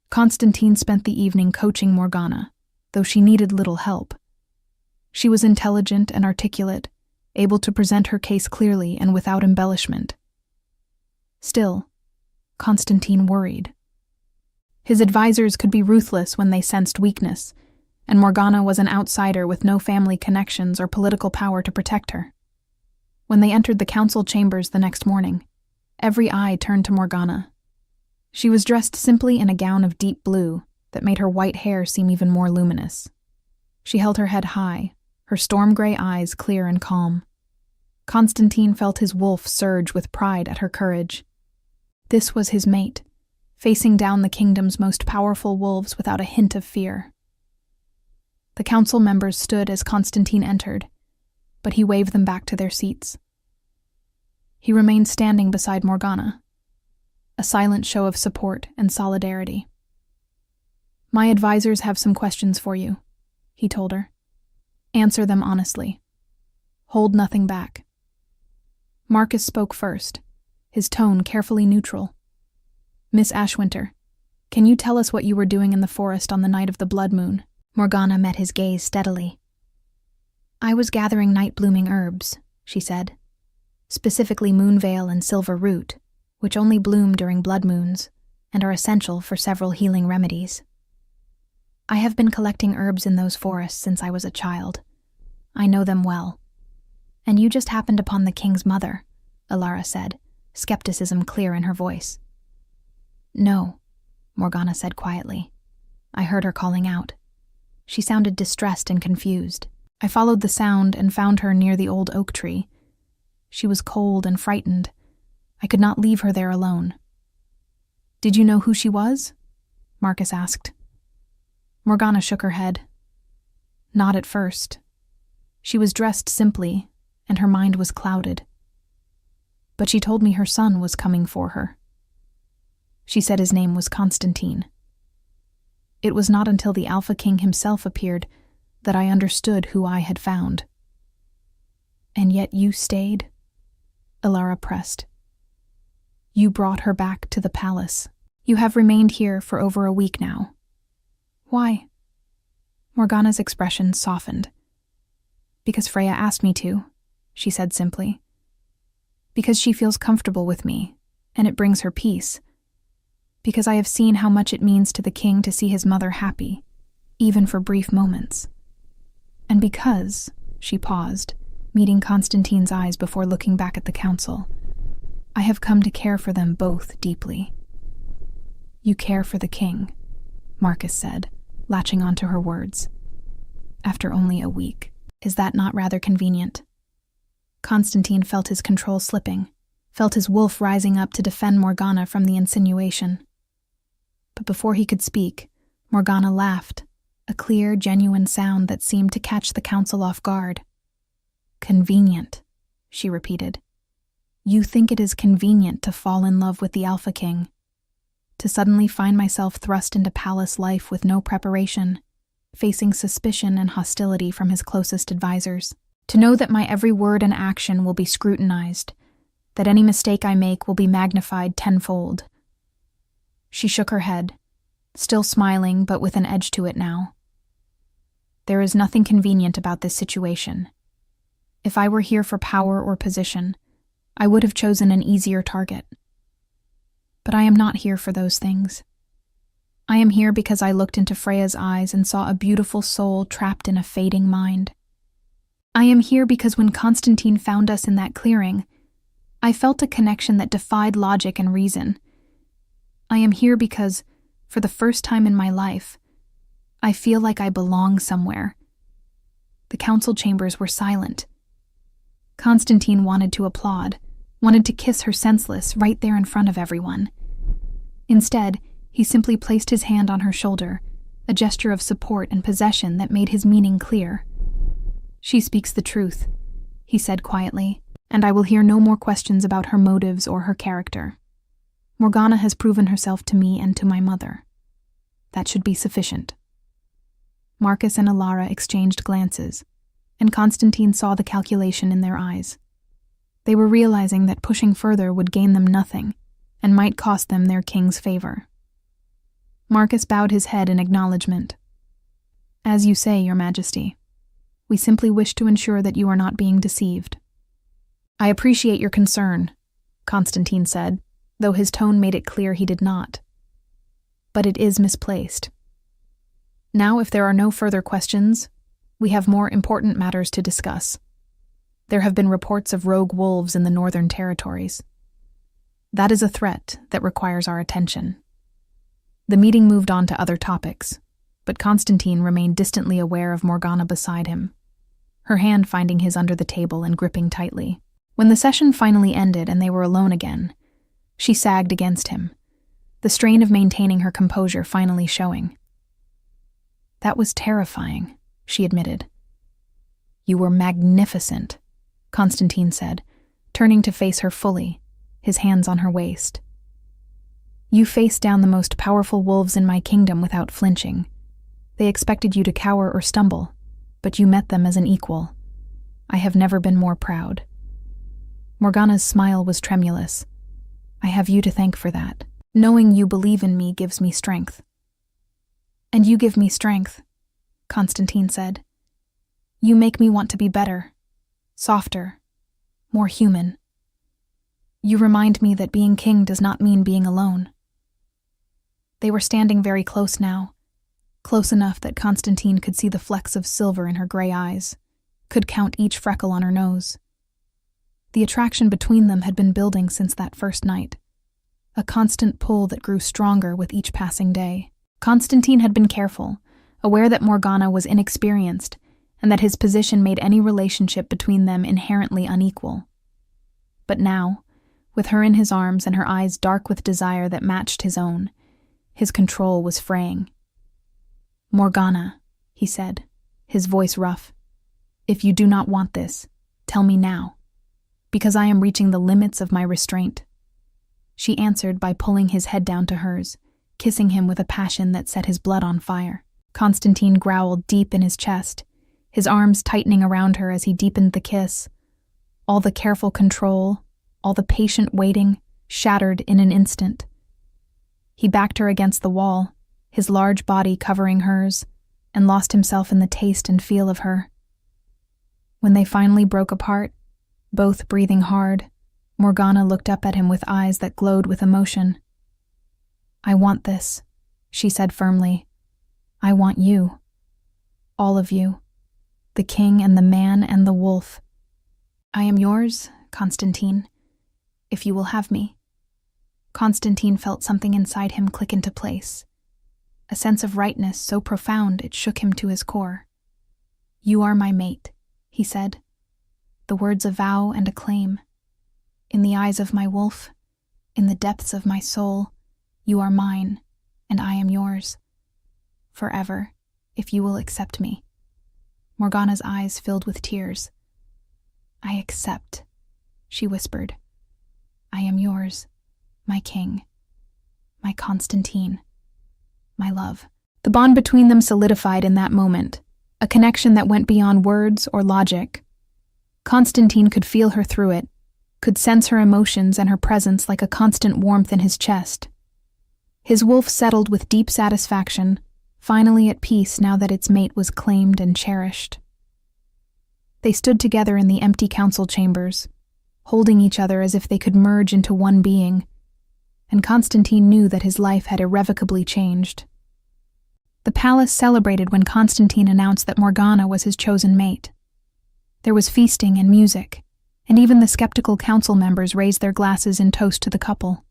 Constantine spent the evening coaching Morgana, though she needed little help. She was intelligent and articulate, able to present her case clearly and without embellishment. Still, Constantine worried. His advisors could be ruthless when they sensed weakness, and Morgana was an outsider with no family connections or political power to protect her. When they entered the council chambers the next morning, every eye turned to Morgana. She was dressed simply in a gown of deep blue that made her white hair seem even more luminous. She held her head high, her storm-gray eyes clear and calm. Constantine felt his wolf surge with pride at her courage. This was his mate, facing down the kingdom's most powerful wolves without a hint of fear. The council members stood as Constantine entered, but he waved them back to their seats. He remained standing beside Morgana, a silent show of support and solidarity. "My advisors have some questions for you," he told her. "Answer them honestly. Hold nothing back." Marcus spoke first, his tone carefully neutral. "Miss Ashwinter, can you tell us what you were doing in the forest on the night of the blood moon?" Morgana met his gaze steadily. "I was gathering night-blooming herbs," she said, "specifically moonveil and silver root, which only bloom during blood moons and are essential for several healing remedies. I have been collecting herbs in those forests since I was a child. I know them well. And you just happened upon the king's mother," Alara said, skepticism clear in her voice. "No," Morgana said quietly. "I heard her calling out. She sounded distressed and confused. I followed the sound and found her near the old oak tree. She was cold and frightened. I could not leave her there alone." "Did you know who she was?" Marcus asked. Morgana shook her head. "Not at first. She was dressed simply, and her mind was clouded. But she told me her son was coming for her. She said his name was Constantine. It was not until the Alpha King himself appeared that I understood who I had found." "And yet you stayed?" Alara pressed. "You brought her back to the palace. You have remained here for over a week now. Why?" Morgana's expression softened. "Because Freya asked me to," she said simply. "Because she feels comfortable with me, and it brings her peace. Because I have seen how much it means to the king to see his mother happy, even for brief moments. And because," she paused, meeting Constantine's eyes before looking back at the council, "I have come to care for them both deeply." "You care for the king," Marcus said, latching onto her words. "After only a week. Is that not rather convenient?" Constantine felt his control slipping, felt his wolf rising up to defend Morgana from the insinuation. But before he could speak, Morgana laughed, a clear, genuine sound that seemed to catch the council off guard. "Convenient," she repeated. "You think it is convenient to fall in love with the Alpha King, to suddenly find myself thrust into palace life with no preparation, facing suspicion and hostility from his closest advisors, to know that my every word and action will be scrutinized, that any mistake I make will be magnified tenfold." She shook her head, still smiling but with an edge to it now. "There is nothing convenient about this situation. If I were here for power or position, I would have chosen an easier target. But I am not here for those things. I am here because I looked into Freya's eyes and saw a beautiful soul trapped in a fading mind. I am here because when Constantine found us in that clearing, I felt a connection that defied logic and reason. I am here because, for the first time in my life, I feel like I belong somewhere." The council chambers were silent. Constantine wanted to applaud, wanted to kiss her senseless right there in front of everyone. Instead, he simply placed his hand on her shoulder, a gesture of support and possession that made his meaning clear. "She speaks the truth," he said quietly, "and I will hear no more questions about her motives or her character. Morgana has proven herself to me and to my mother. That should be sufficient." Marcus and Alara exchanged glances, and Constantine saw the calculation in their eyes. They were realizing that pushing further would gain them nothing, and might cost them their king's favor. Marcus bowed his head in acknowledgement. "As you say, Your Majesty. We simply wish to ensure that you are not being deceived." "I appreciate your concern," Constantine said, though his tone made it clear he did not. "But it is misplaced. Now, if there are no further questions, we have more important matters to discuss. There have been reports of rogue wolves in the Northern Territories. That is a threat that requires our attention." The meeting moved on to other topics, but Constantine remained distantly aware of Morgana beside him, her hand finding his under the table and gripping tightly. When the session finally ended and they were alone again, she sagged against him, the strain of maintaining her composure finally showing. "That was terrifying," she admitted. "You were magnificent," Constantine said, turning to face her fully, his hands on her waist. "You faced down the most powerful wolves in my kingdom without flinching. They expected you to cower or stumble, but you met them as an equal. I have never been more proud." Morgana's smile was tremulous. "I have you to thank for that. Knowing you believe in me gives me strength." "And you give me strength," Constantine said. "You make me want to be better, softer, more human. You remind me that being king does not mean being alone." They were standing very close now, close enough that Constantine could see the flecks of silver in her gray eyes, could count each freckle on her nose. The attraction between them had been building since that first night, a constant pull that grew stronger with each passing day. Constantine had been careful, aware that Morgana was inexperienced and that his position made any relationship between them inherently unequal. But now, with her in his arms and her eyes dark with desire that matched his own, his control was fraying. "Morgana," he said, his voice rough, "if you do not want this, tell me now, because I am reaching the limits of my restraint." She answered by pulling his head down to hers, kissing him with a passion that set his blood on fire. Constantine growled deep in his chest, his arms tightening around her as he deepened the kiss. All the careful control, all the patient waiting, shattered in an instant. He backed her against the wall, his large body covering hers, and lost himself in the taste and feel of her. When they finally broke apart, both breathing hard, Morgana looked up at him with eyes that glowed with emotion. "I want this," she said firmly. "I want you. All of you. The king and the man and the wolf. I am yours, Constantine, if you will have me." Constantine felt something inside him click into place, a sense of rightness so profound it shook him to his core. "You are my mate," he said, the words a vow and a claim. "In the eyes of my wolf, in the depths of my soul, you are mine, and I am yours. Forever, if you will accept me." Morgana's eyes filled with tears. "I accept," she whispered. "I am yours, my king, my Constantine, my love." The bond between them solidified in that moment, a connection that went beyond words or logic. Constantine could feel her through it, could sense her emotions and her presence like a constant warmth in his chest. His wolf settled with deep satisfaction, finally at peace now that its mate was claimed and cherished. They stood together in the empty council chambers, holding each other as if they could merge into one being, and Constantine knew that his life had irrevocably changed. The palace celebrated when Constantine announced that Morgana was his chosen mate. There was feasting and music, and even the skeptical council members raised their glasses in toast to the couple.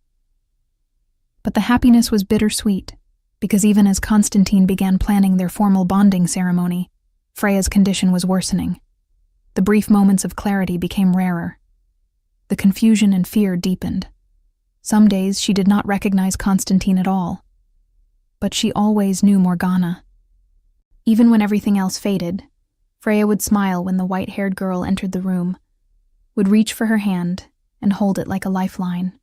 But the happiness was bittersweet, because even as Constantine began planning their formal bonding ceremony, Freya's condition was worsening. The brief moments of clarity became rarer. The confusion and fear deepened. Some days she did not recognize Constantine at all, but she always knew Morgana. Even when everything else faded, Freya would smile when the white-haired girl entered the room, would reach for her hand and hold it like a lifeline.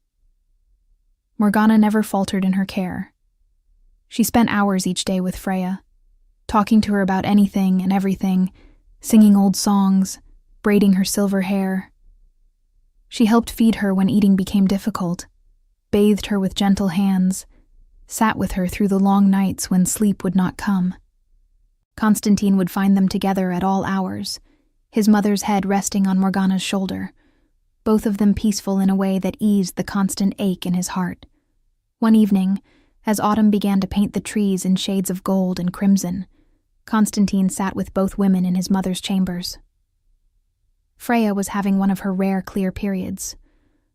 Morgana never faltered in her care. She spent hours each day with Freya, talking to her about anything and everything, singing old songs, braiding her silver hair. She helped feed her when eating became difficult, bathed her with gentle hands, sat with her through the long nights when sleep would not come. Constantine would find them together at all hours, his mother's head resting on Morgana's shoulder, both of them peaceful in a way that eased the constant ache in his heart. One evening, as autumn began to paint the trees in shades of gold and crimson, Constantine sat with both women in his mother's chambers. Freya was having one of her rare clear periods,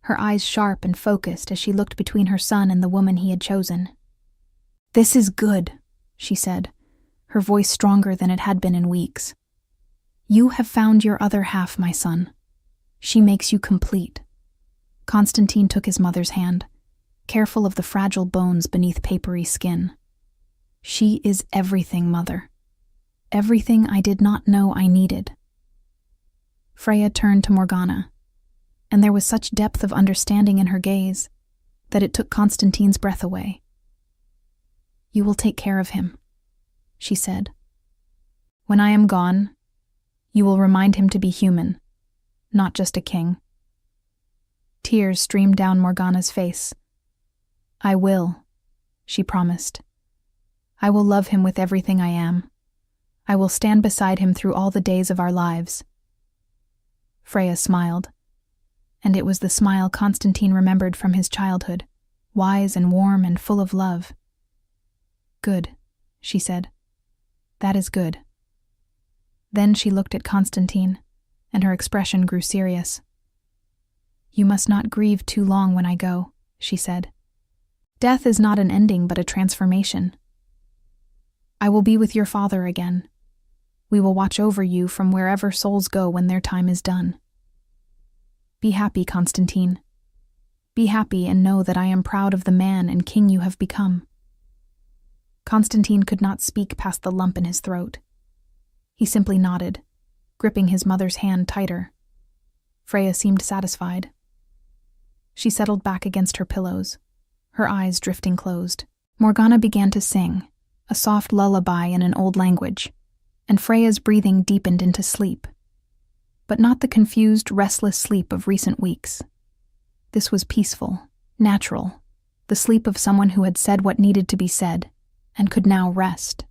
her eyes sharp and focused as she looked between her son and the woman he had chosen. "This is good," she said, her voice stronger than it had been in weeks. "You have found your other half, my son. She makes you complete." Constantine took his mother's hand, careful of the fragile bones beneath papery skin. "She is everything, Mother. Everything I did not know I needed." Freya turned to Morgana, and there was such depth of understanding in her gaze that it took Constantine's breath away. "You will take care of him," she said. "When I am gone, you will remind him to be human, not just a king." Tears streamed down Morgana's face. "I will," she promised. "I will love him with everything I am. I will stand beside him through all the days of our lives." Freya smiled, and it was the smile Constantine remembered from his childhood, wise and warm and full of love. "Good," she said. "That is good." Then she looked at Constantine, and her expression grew serious. "You must not grieve too long when I go," she said. "Death is not an ending but a transformation. I will be with your father again. We will watch over you from wherever souls go when their time is done. Be happy, Constantine. Be happy and know that I am proud of the man and king you have become." Constantine could not speak past the lump in his throat. He simply nodded, gripping his mother's hand tighter. Freya seemed satisfied. She settled back against her pillows, her eyes drifting closed. Morgana began to sing, a soft lullaby in an old language, and Freya's breathing deepened into sleep. But not the confused, restless sleep of recent weeks. This was peaceful, natural, the sleep of someone who had said what needed to be said, and could now rest.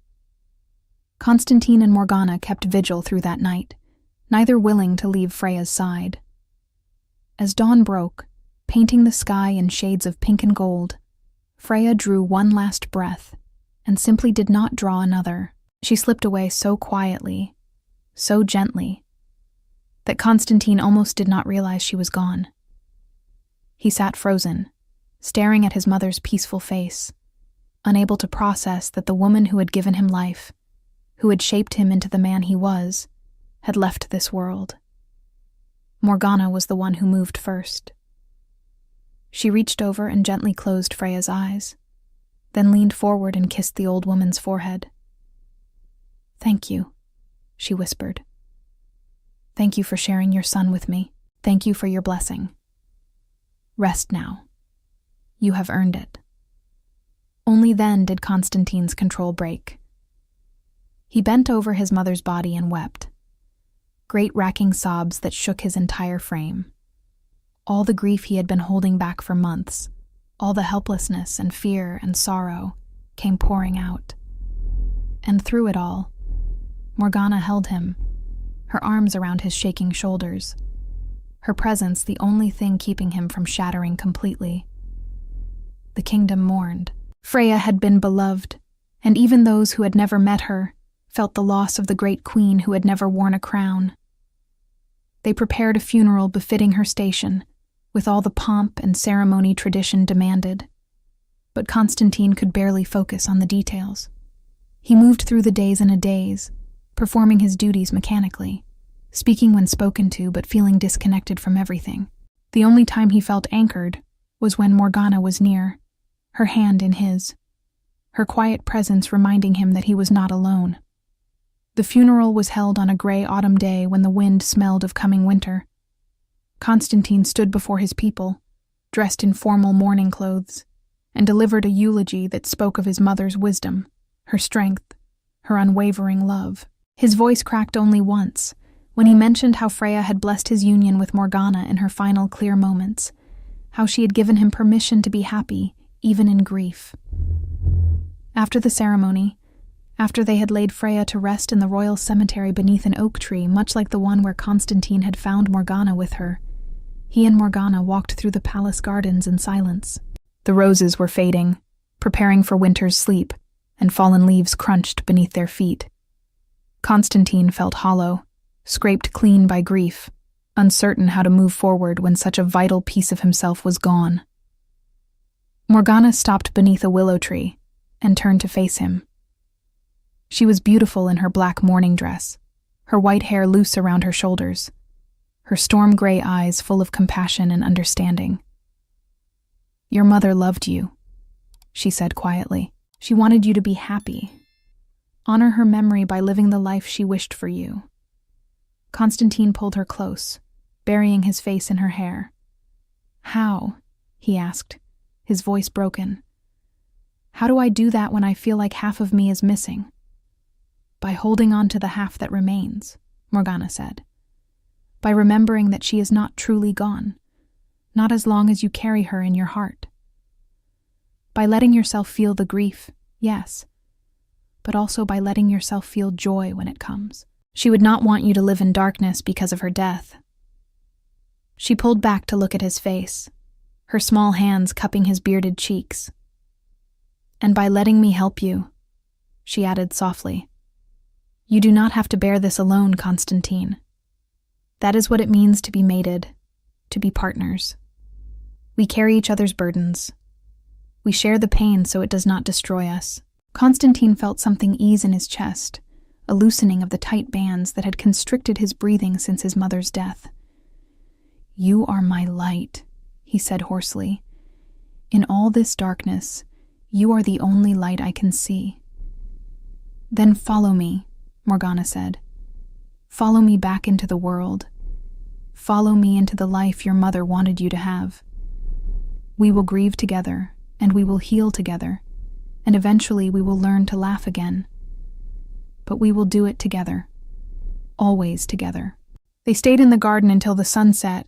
Constantine and Morgana kept vigil through that night, neither willing to leave Freya's side. As dawn broke, painting the sky in shades of pink and gold, Freya drew one last breath, and simply did not draw another. She slipped away so quietly, so gently, that Constantine almost did not realize she was gone. He sat frozen, staring at his mother's peaceful face, unable to process that the woman who had given him life, who had shaped him into the man he was, had left this world. Morgana was the one who moved first. She reached over and gently closed Freya's eyes, then leaned forward and kissed the old woman's forehead. "Thank you," she whispered. "Thank you for sharing your son with me. Thank you for your blessing. Rest now. You have earned it." Only then did Constantine's control break. He bent over his mother's body and wept, great racking sobs that shook his entire frame. All the grief he had been holding back for months, all the helplessness and fear and sorrow, came pouring out. And through it all, Morgana held him, her arms around his shaking shoulders, her presence the only thing keeping him from shattering completely. The kingdom mourned. Freya had been beloved, and even those who had never met her felt the loss of the great queen who had never worn a crown. They prepared a funeral befitting her station, with all the pomp and ceremony tradition demanded. But Constantine could barely focus on the details. He moved through the days in a daze, performing his duties mechanically, speaking when spoken to but feeling disconnected from everything. The only time he felt anchored was when Morgana was near, her hand in his, her quiet presence reminding him that he was not alone. The funeral was held on a gray autumn day when the wind smelled of coming winter. Constantine stood before his people, dressed in formal mourning clothes, and delivered a eulogy that spoke of his mother's wisdom, her strength, her unwavering love. His voice cracked only once, when he mentioned how Freya had blessed his union with Morgana in her final clear moments, how she had given him permission to be happy, even in grief. After the ceremony, after they had laid Freya to rest in the royal cemetery beneath an oak tree, much like the one where Constantine had found Morgana with her, he and Morgana walked through the palace gardens in silence. The roses were fading, preparing for winter's sleep, and fallen leaves crunched beneath their feet. Constantine felt hollow, scraped clean by grief, uncertain how to move forward when such a vital piece of himself was gone. Morgana stopped beneath a willow tree and turned to face him. She was beautiful in her black mourning dress, her white hair loose around her shoulders, her storm-gray eyes full of compassion and understanding. "Your mother loved you," she said quietly. "She wanted you to be happy. Honor her memory by living the life she wished for you." Constantine pulled her close, burying his face in her hair. "How?" he asked, his voice broken. "How do I do that when I feel like half of me is missing?" "By holding on to the half that remains," Morgana said. "By remembering that she is not truly gone, not as long as you carry her in your heart. By letting yourself feel the grief, yes, but also by letting yourself feel joy when it comes. She would not want you to live in darkness because of her death." She pulled back to look at his face, her small hands cupping his bearded cheeks. "And by letting me help you," she added softly. "You do not have to bear this alone, Constantine. That is what it means to be mated, to be partners. We carry each other's burdens. We share the pain so it does not destroy us." Constantine felt something ease in his chest, a loosening of the tight bands that had constricted his breathing since his mother's death. "You are my light," he said hoarsely. "In all this darkness, you are the only light I can see." "Then follow me," Morgana said. "Follow me back into the world. Follow me into the life your mother wanted you to have. We will grieve together, and we will heal together, and eventually we will learn to laugh again. But we will do it together. Always together." They stayed in the garden until the sun set,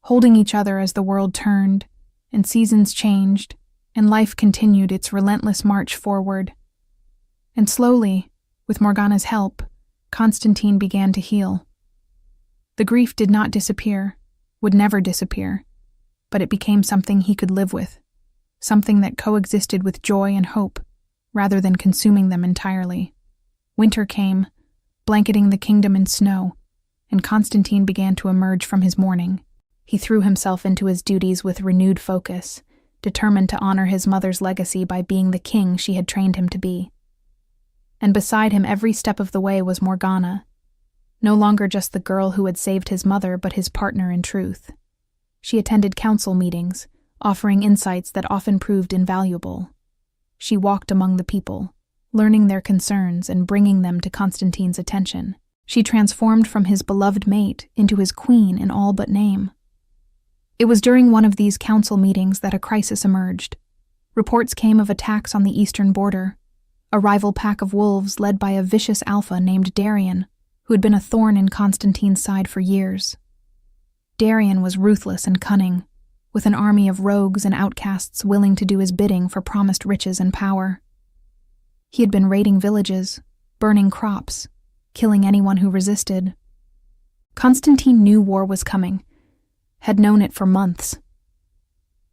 holding each other as the world turned, and seasons changed, and life continued its relentless march forward. And slowly, with Morgana's help, Constantine began to heal. The grief did not disappear, would never disappear, but it became something he could live with, something that coexisted with joy and hope, rather than consuming them entirely. Winter came, blanketing the kingdom in snow, and Constantine began to emerge from his mourning. He threw himself into his duties with renewed focus, determined to honor his mother's legacy by being the king she had trained him to be. And beside him every step of the way was Morgana, no longer just the girl who had saved his mother, but his partner in truth. She attended council meetings, offering insights that often proved invaluable. She walked among the people, learning their concerns and bringing them to Constantine's attention. She transformed from his beloved mate into his queen in all but name. It was during one of these council meetings that a crisis emerged. Reports came of attacks on the eastern border, a rival pack of wolves led by a vicious alpha named Darian, who had been a thorn in Constantine's side for years. Darian was ruthless and cunning, with an army of rogues and outcasts willing to do his bidding for promised riches and power. He had been raiding villages, burning crops, killing anyone who resisted. Constantine knew war was coming, had known it for months,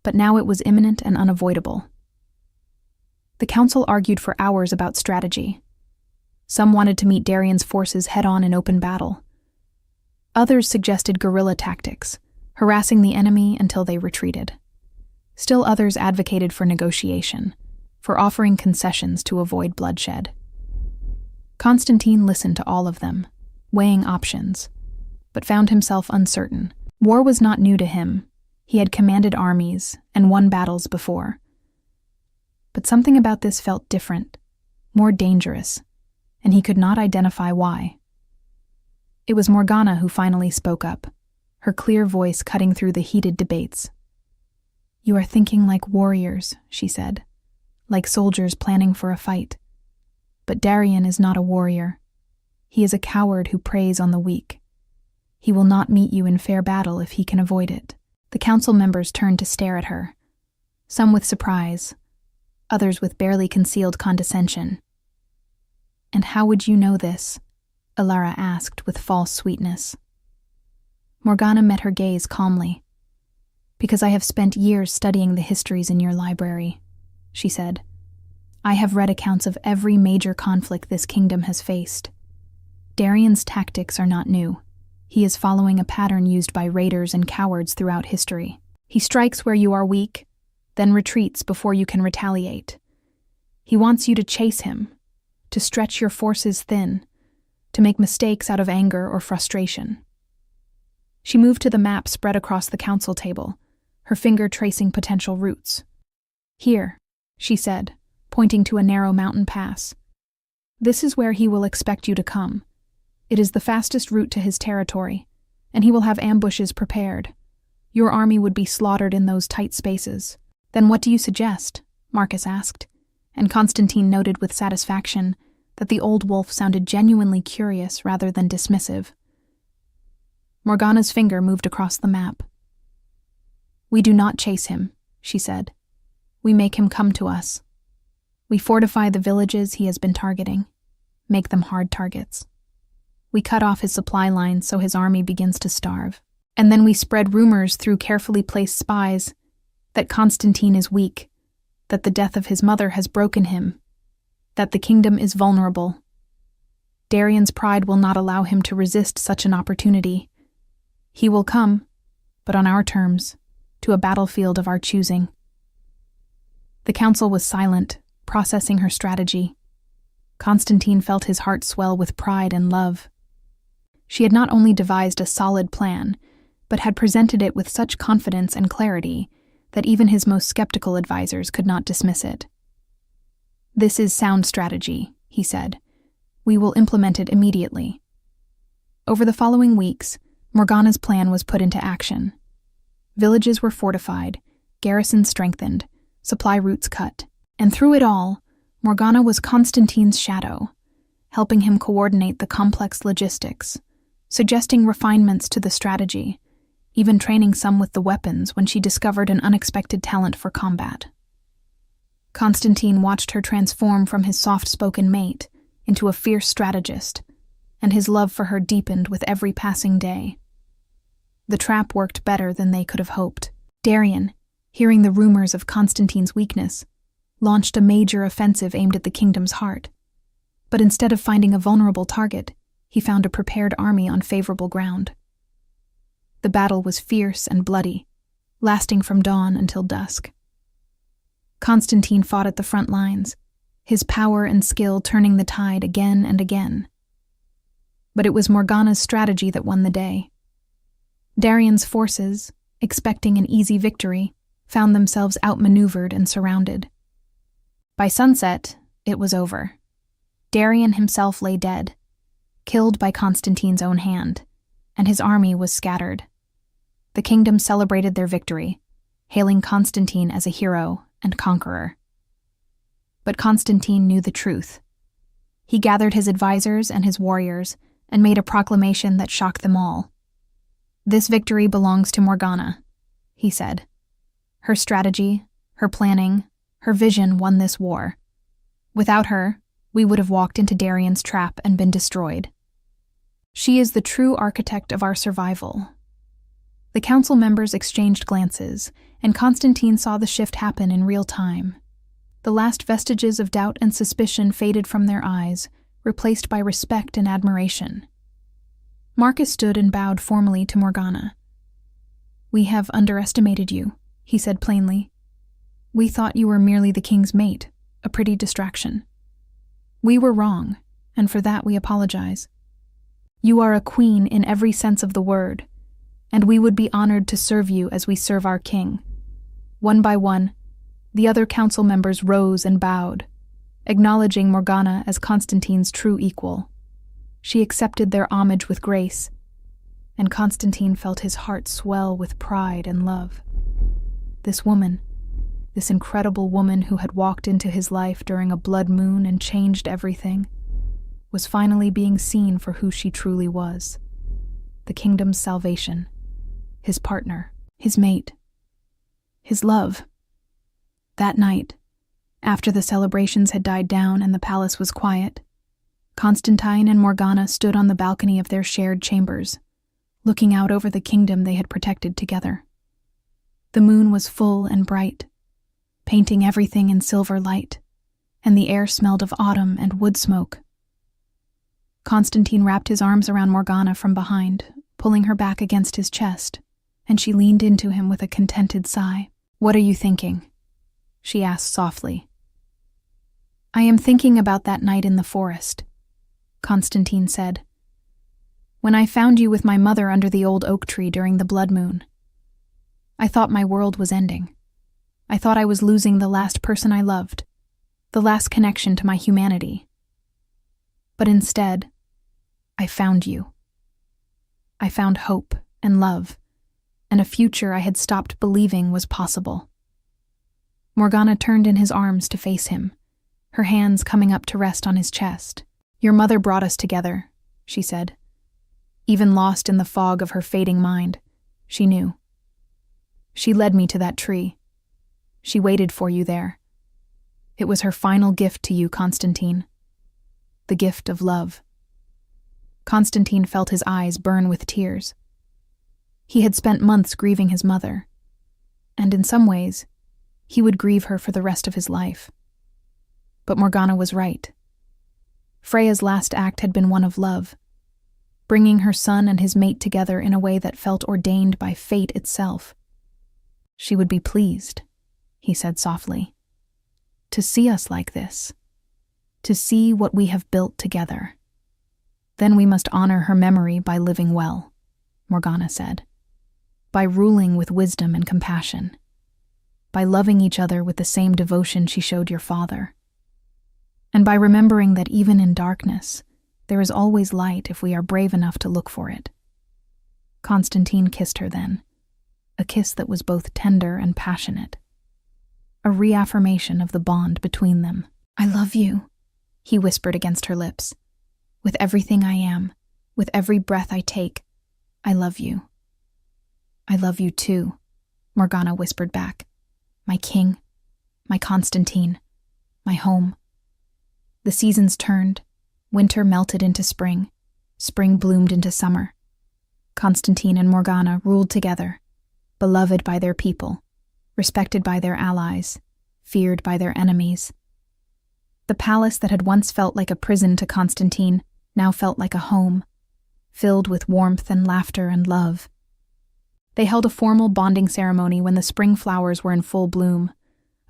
but now it was imminent and unavoidable. The council argued for hours about strategy. Some wanted to meet Darian's forces head-on in open battle. Others suggested guerrilla tactics, harassing the enemy until they retreated. Still others advocated for negotiation, for offering concessions to avoid bloodshed. Constantine listened to all of them, weighing options, but found himself uncertain. War was not new to him. He had commanded armies and won battles before. But something about this felt different, more dangerous, and he could not identify why. It was Morgana who finally spoke up, her clear voice cutting through the heated debates. "You are thinking like warriors," she said, "like soldiers planning for a fight. But Darian is not a warrior. He is a coward who preys on the weak. He will not meet you in fair battle if he can avoid it." The council members turned to stare at her, some with surprise, others with barely concealed condescension. "And how would you know this?" Alara asked with false sweetness. Morgana met her gaze calmly. "Because I have spent years studying the histories in your library," she said. "I have read accounts of every major conflict this kingdom has faced. Darian's tactics are not new. He is following a pattern used by raiders and cowards throughout history. He strikes where you are weak, then retreats before you can retaliate. He wants you to chase him, to stretch your forces thin, to make mistakes out of anger or frustration. She moved to the map spread across the council table, her finger tracing potential routes. "Here," she said, pointing to a narrow mountain pass. "This is where he will expect you to come. It is the fastest route to his territory, and he will have ambushes prepared. Your army would be slaughtered in those tight spaces." "Then what do you suggest?" Marcus asked, and Constantine noted with satisfaction that the old wolf sounded genuinely curious rather than dismissive. Morgana's finger moved across the map. "We do not chase him," she said. "We make him come to us. We fortify the villages he has been targeting, make them hard targets. We cut off his supply lines so his army begins to starve. And then we spread rumors through carefully placed spies that Constantine is weak, that the death of his mother has broken him, that the kingdom is vulnerable. Darian's pride will not allow him to resist such an opportunity. He will come, but on our terms, to a battlefield of our choosing." The council was silent, processing her strategy. Constantine felt his heart swell with pride and love. She had not only devised a solid plan, but had presented it with such confidence and clarity that even his most skeptical advisors could not dismiss it. "This is sound strategy," he said. "We will implement it immediately." Over the following weeks, Morgana's plan was put into action. Villages were fortified, garrisons strengthened, supply routes cut, and through it all, Morgana was Constantine's shadow, helping him coordinate the complex logistics, suggesting refinements to the strategy, even training some with the weapons when she discovered an unexpected talent for combat. Constantine watched her transform from his soft-spoken mate into a fierce strategist, and his love for her deepened with every passing day. The trap worked better than they could have hoped. Darian, hearing the rumors of Constantine's weakness, launched a major offensive aimed at the kingdom's heart. But instead of finding a vulnerable target, he found a prepared army on favorable ground. The battle was fierce and bloody, lasting from dawn until dusk. Constantine fought at the front lines, his power and skill turning the tide again and again. But it was Morgana's strategy that won the day. Darian's forces, expecting an easy victory, found themselves outmaneuvered and surrounded. By sunset, it was over. Darian himself lay dead, killed by Constantine's own hand, and his army was scattered. The kingdom celebrated their victory, hailing Constantine as a hero and conqueror. But Constantine knew the truth. He gathered his advisors and his warriors and made a proclamation that shocked them all. "This victory belongs to Morgana," he said. "Her strategy, her planning, her vision won this war. Without her, we would have walked into Darian's trap and been destroyed. She is the true architect of our survival." The council members exchanged glances, and Constantine saw the shift happen in real time. The last vestiges of doubt and suspicion faded from their eyes, replaced by respect and admiration. Marcus stood and bowed formally to Morgana. "We have underestimated you," he said plainly. "We thought you were merely the king's mate, a pretty distraction. We were wrong, and for that we apologize. You are a queen in every sense of the word, and we would be honored to serve you as we serve our king." One by one, the other council members rose and bowed, acknowledging Morgana as Constantine's true equal. She accepted their homage with grace, and Constantine felt his heart swell with pride and love. This woman, this incredible woman who had walked into his life during a blood moon and changed everything, was finally being seen for who she truly was: the kingdom's salvation, his partner, his mate, his love. That night, after the celebrations had died down and the palace was quiet, Constantine and Morgana stood on the balcony of their shared chambers, looking out over the kingdom they had protected together. The moon was full and bright, painting everything in silver light, and the air smelled of autumn and wood smoke. Constantine wrapped his arms around Morgana from behind, pulling her back against his chest, and she leaned into him with a contented sigh. "What are you thinking?" she asked softly. I am thinking about that night in the forest, Constantine said. When I found you with my mother under the old oak tree during the blood moon. I thought my world was ending. I thought I was losing the last person I loved, the last connection to my humanity. But instead, I found you. I found hope and love, and a future I had stopped believing was possible. Morgana turned in his arms to face him, her hands coming up to rest on his chest. Your mother brought us together, she said. Even lost in the fog of her fading mind, she knew. She led me to that tree. She waited for you there. It was her final gift to you, Constantine. The gift of love. Constantine felt his eyes burn with tears. He had spent months grieving his mother, and in some ways, he would grieve her for the rest of his life. But Morgana was right. Freya's last act had been one of love, bringing her son and his mate together in a way that felt ordained by fate itself. She would be pleased, he said softly, to see us like this, to see what we have built together. Then we must honor her memory by living well, Morgana said, by ruling with wisdom and compassion, by loving each other with the same devotion she showed your father, and by remembering that even in darkness, there is always light if we are brave enough to look for it. Constantine kissed her then, a kiss that was both tender and passionate, a reaffirmation of the bond between them. I love you, he whispered against her lips. With everything I am, with every breath I take, I love you. I love you too, Morgana whispered back. My king, my Constantine, my home. The seasons turned. Winter melted into spring. Spring bloomed into summer. Constantine and Morgana ruled together, beloved by their people, respected by their allies, feared by their enemies. The palace that had once felt like a prison to Constantine now felt like a home, filled with warmth and laughter and love. They held a formal bonding ceremony when the spring flowers were in full bloom,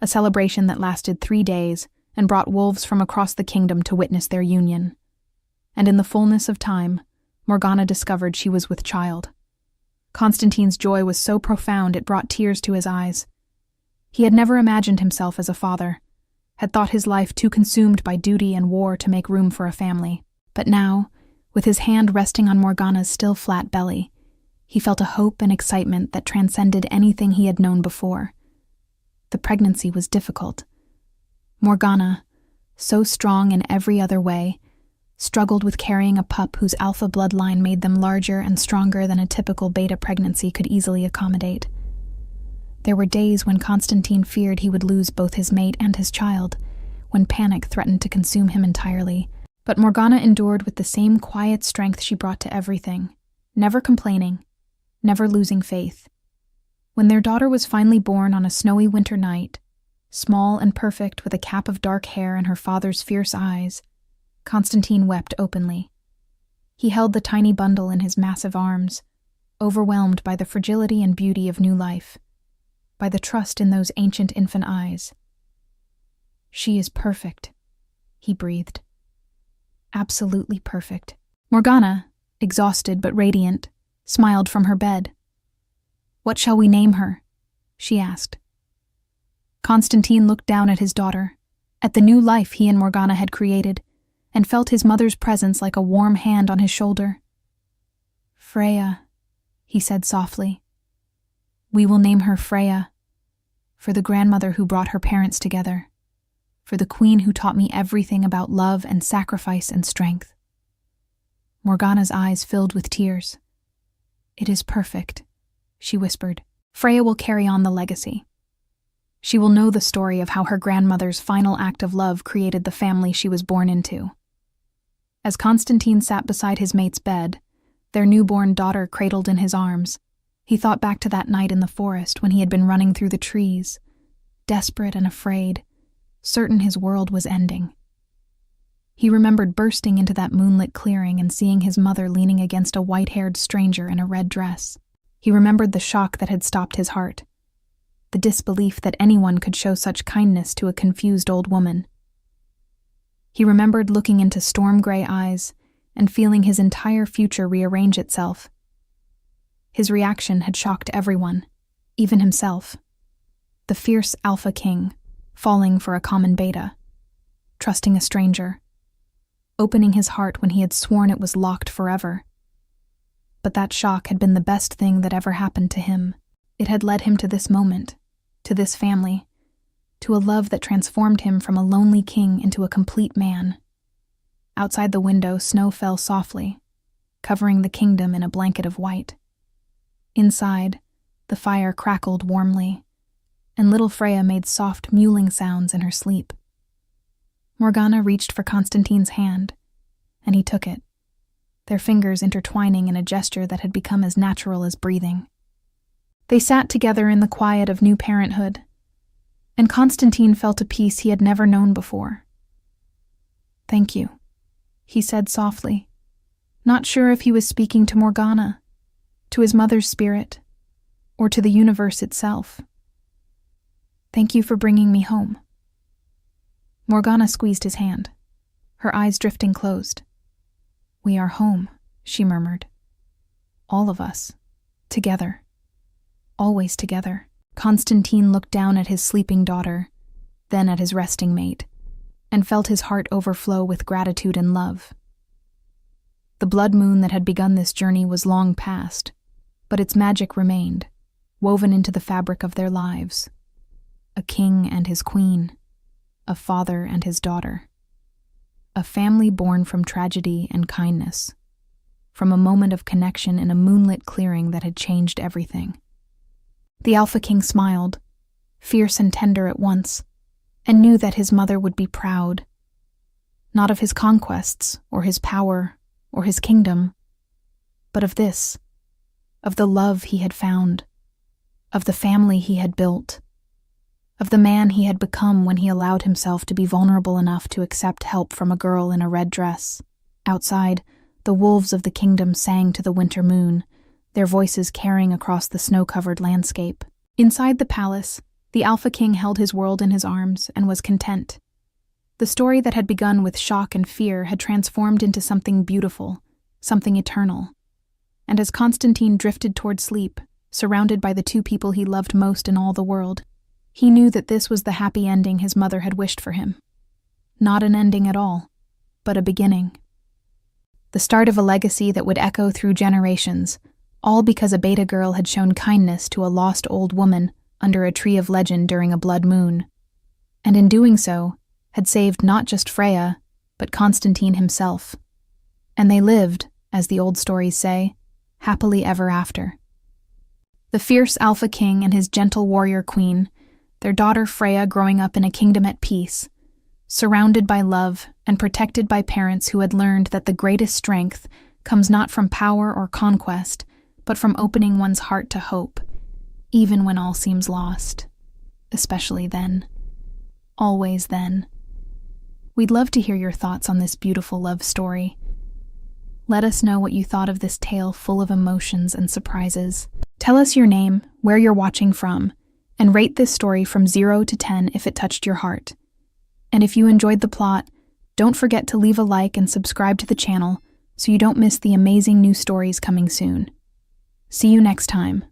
a celebration that lasted 3 days and brought wolves from across the kingdom to witness their union. And in the fullness of time, Morgana discovered she was with child. Constantine's joy was so profound it brought tears to his eyes. He had never imagined himself as a father, had thought his life too consumed by duty and war to make room for a family. But now, with his hand resting on Morgana's still flat belly, he felt a hope and excitement that transcended anything he had known before. The pregnancy was difficult. Morgana, so strong in every other way, struggled with carrying a pup whose alpha bloodline made them larger and stronger than a typical beta pregnancy could easily accommodate. There were days when Constantine feared he would lose both his mate and his child, when panic threatened to consume him entirely. But Morgana endured with the same quiet strength she brought to everything, never complaining, never losing faith. When their daughter was finally born on a snowy winter night, small and perfect with a cap of dark hair and her father's fierce eyes, Constantine wept openly. He held the tiny bundle in his massive arms, overwhelmed by the fragility and beauty of new life, by the trust in those ancient infant eyes. She is perfect, he breathed. Absolutely perfect. Morgana, exhausted but radiant, smiled from her bed. What shall we name her? She asked. Constantine looked down at his daughter, at the new life he and Morgana had created, and felt his mother's presence like a warm hand on his shoulder. Freya, he said softly. We will name her Freya, for the grandmother who brought her parents together, for the queen who taught me everything about love and sacrifice and strength. Morgana's eyes filled with tears. It is perfect, she whispered. Freya will carry on the legacy. She will know the story of how her grandmother's final act of love created the family she was born into. As Constantine sat beside his mate's bed, their newborn daughter cradled in his arms, he thought back to that night in the forest when he had been running through the trees, desperate and afraid, certain his world was ending. He remembered bursting into that moonlit clearing and seeing his mother leaning against a white-haired stranger in a red dress. He remembered the shock that had stopped his heart, the disbelief that anyone could show such kindness to a confused old woman. He remembered looking into storm-gray eyes and feeling his entire future rearrange itself. His reaction had shocked everyone, even himself. The fierce Alpha King, falling for a common beta, trusting a stranger, opening his heart when he had sworn it was locked forever. But that shock had been the best thing that ever happened to him. It had led him to this moment, to this family, to a love that transformed him from a lonely king into a complete man. Outside the window, snow fell softly, covering the kingdom in a blanket of white. Inside, the fire crackled warmly, and little Freya made soft mewling sounds in her sleep. Morgana reached for Constantine's hand, and he took it, their fingers intertwining in a gesture that had become as natural as breathing. They sat together in the quiet of new parenthood, and Constantine felt a peace he had never known before. "Thank you," he said softly, not sure if he was speaking to Morgana, to his mother's spirit, or to the universe itself. "Thank you for bringing me home." Morgana squeezed his hand, her eyes drifting closed. "We are home," she murmured. "All of us. Together. Always together." Constantine looked down at his sleeping daughter, then at his resting mate, and felt his heart overflow with gratitude and love. The blood moon that had begun this journey was long past, but its magic remained, woven into the fabric of their lives. A king and his queen, a father and his daughter. A family born from tragedy and kindness, from a moment of connection in a moonlit clearing that had changed everything. The Alpha King smiled, fierce and tender at once, and knew that his mother would be proud, not of his conquests, or his power, or his kingdom, but of this, of the love he had found, of the family he had built, of the man he had become when he allowed himself to be vulnerable enough to accept help from a girl in a red dress. Outside, the wolves of the kingdom sang to the winter moon, their voices carrying across the snow-covered landscape. Inside the palace, the Alpha King held his world in his arms and was content. The story that had begun with shock and fear had transformed into something beautiful, something eternal. And as Constantine drifted toward sleep, surrounded by the two people he loved most in all the world, he knew that this was the happy ending his mother had wished for him. Not an ending at all, but a beginning. The start of a legacy that would echo through generations, all because a beta girl had shown kindness to a lost old woman under a tree of legend during a blood moon, and in doing so, had saved not just Freya, but Constantine himself. And they lived, as the old stories say, happily ever after. The fierce Alpha King and his gentle warrior queen, their daughter Freya growing up in a kingdom at peace, surrounded by love and protected by parents who had learned that the greatest strength comes not from power or conquest, but from opening one's heart to hope, even when all seems lost. Especially then. Always then. We'd love to hear your thoughts on this beautiful love story. Let us know what you thought of this tale full of emotions and surprises. Tell us your name, where you're watching from, and rate this story from 0 to 10 if it touched your heart. And if you enjoyed the plot, don't forget to leave a like and subscribe to the channel so you don't miss the amazing new stories coming soon. See you next time.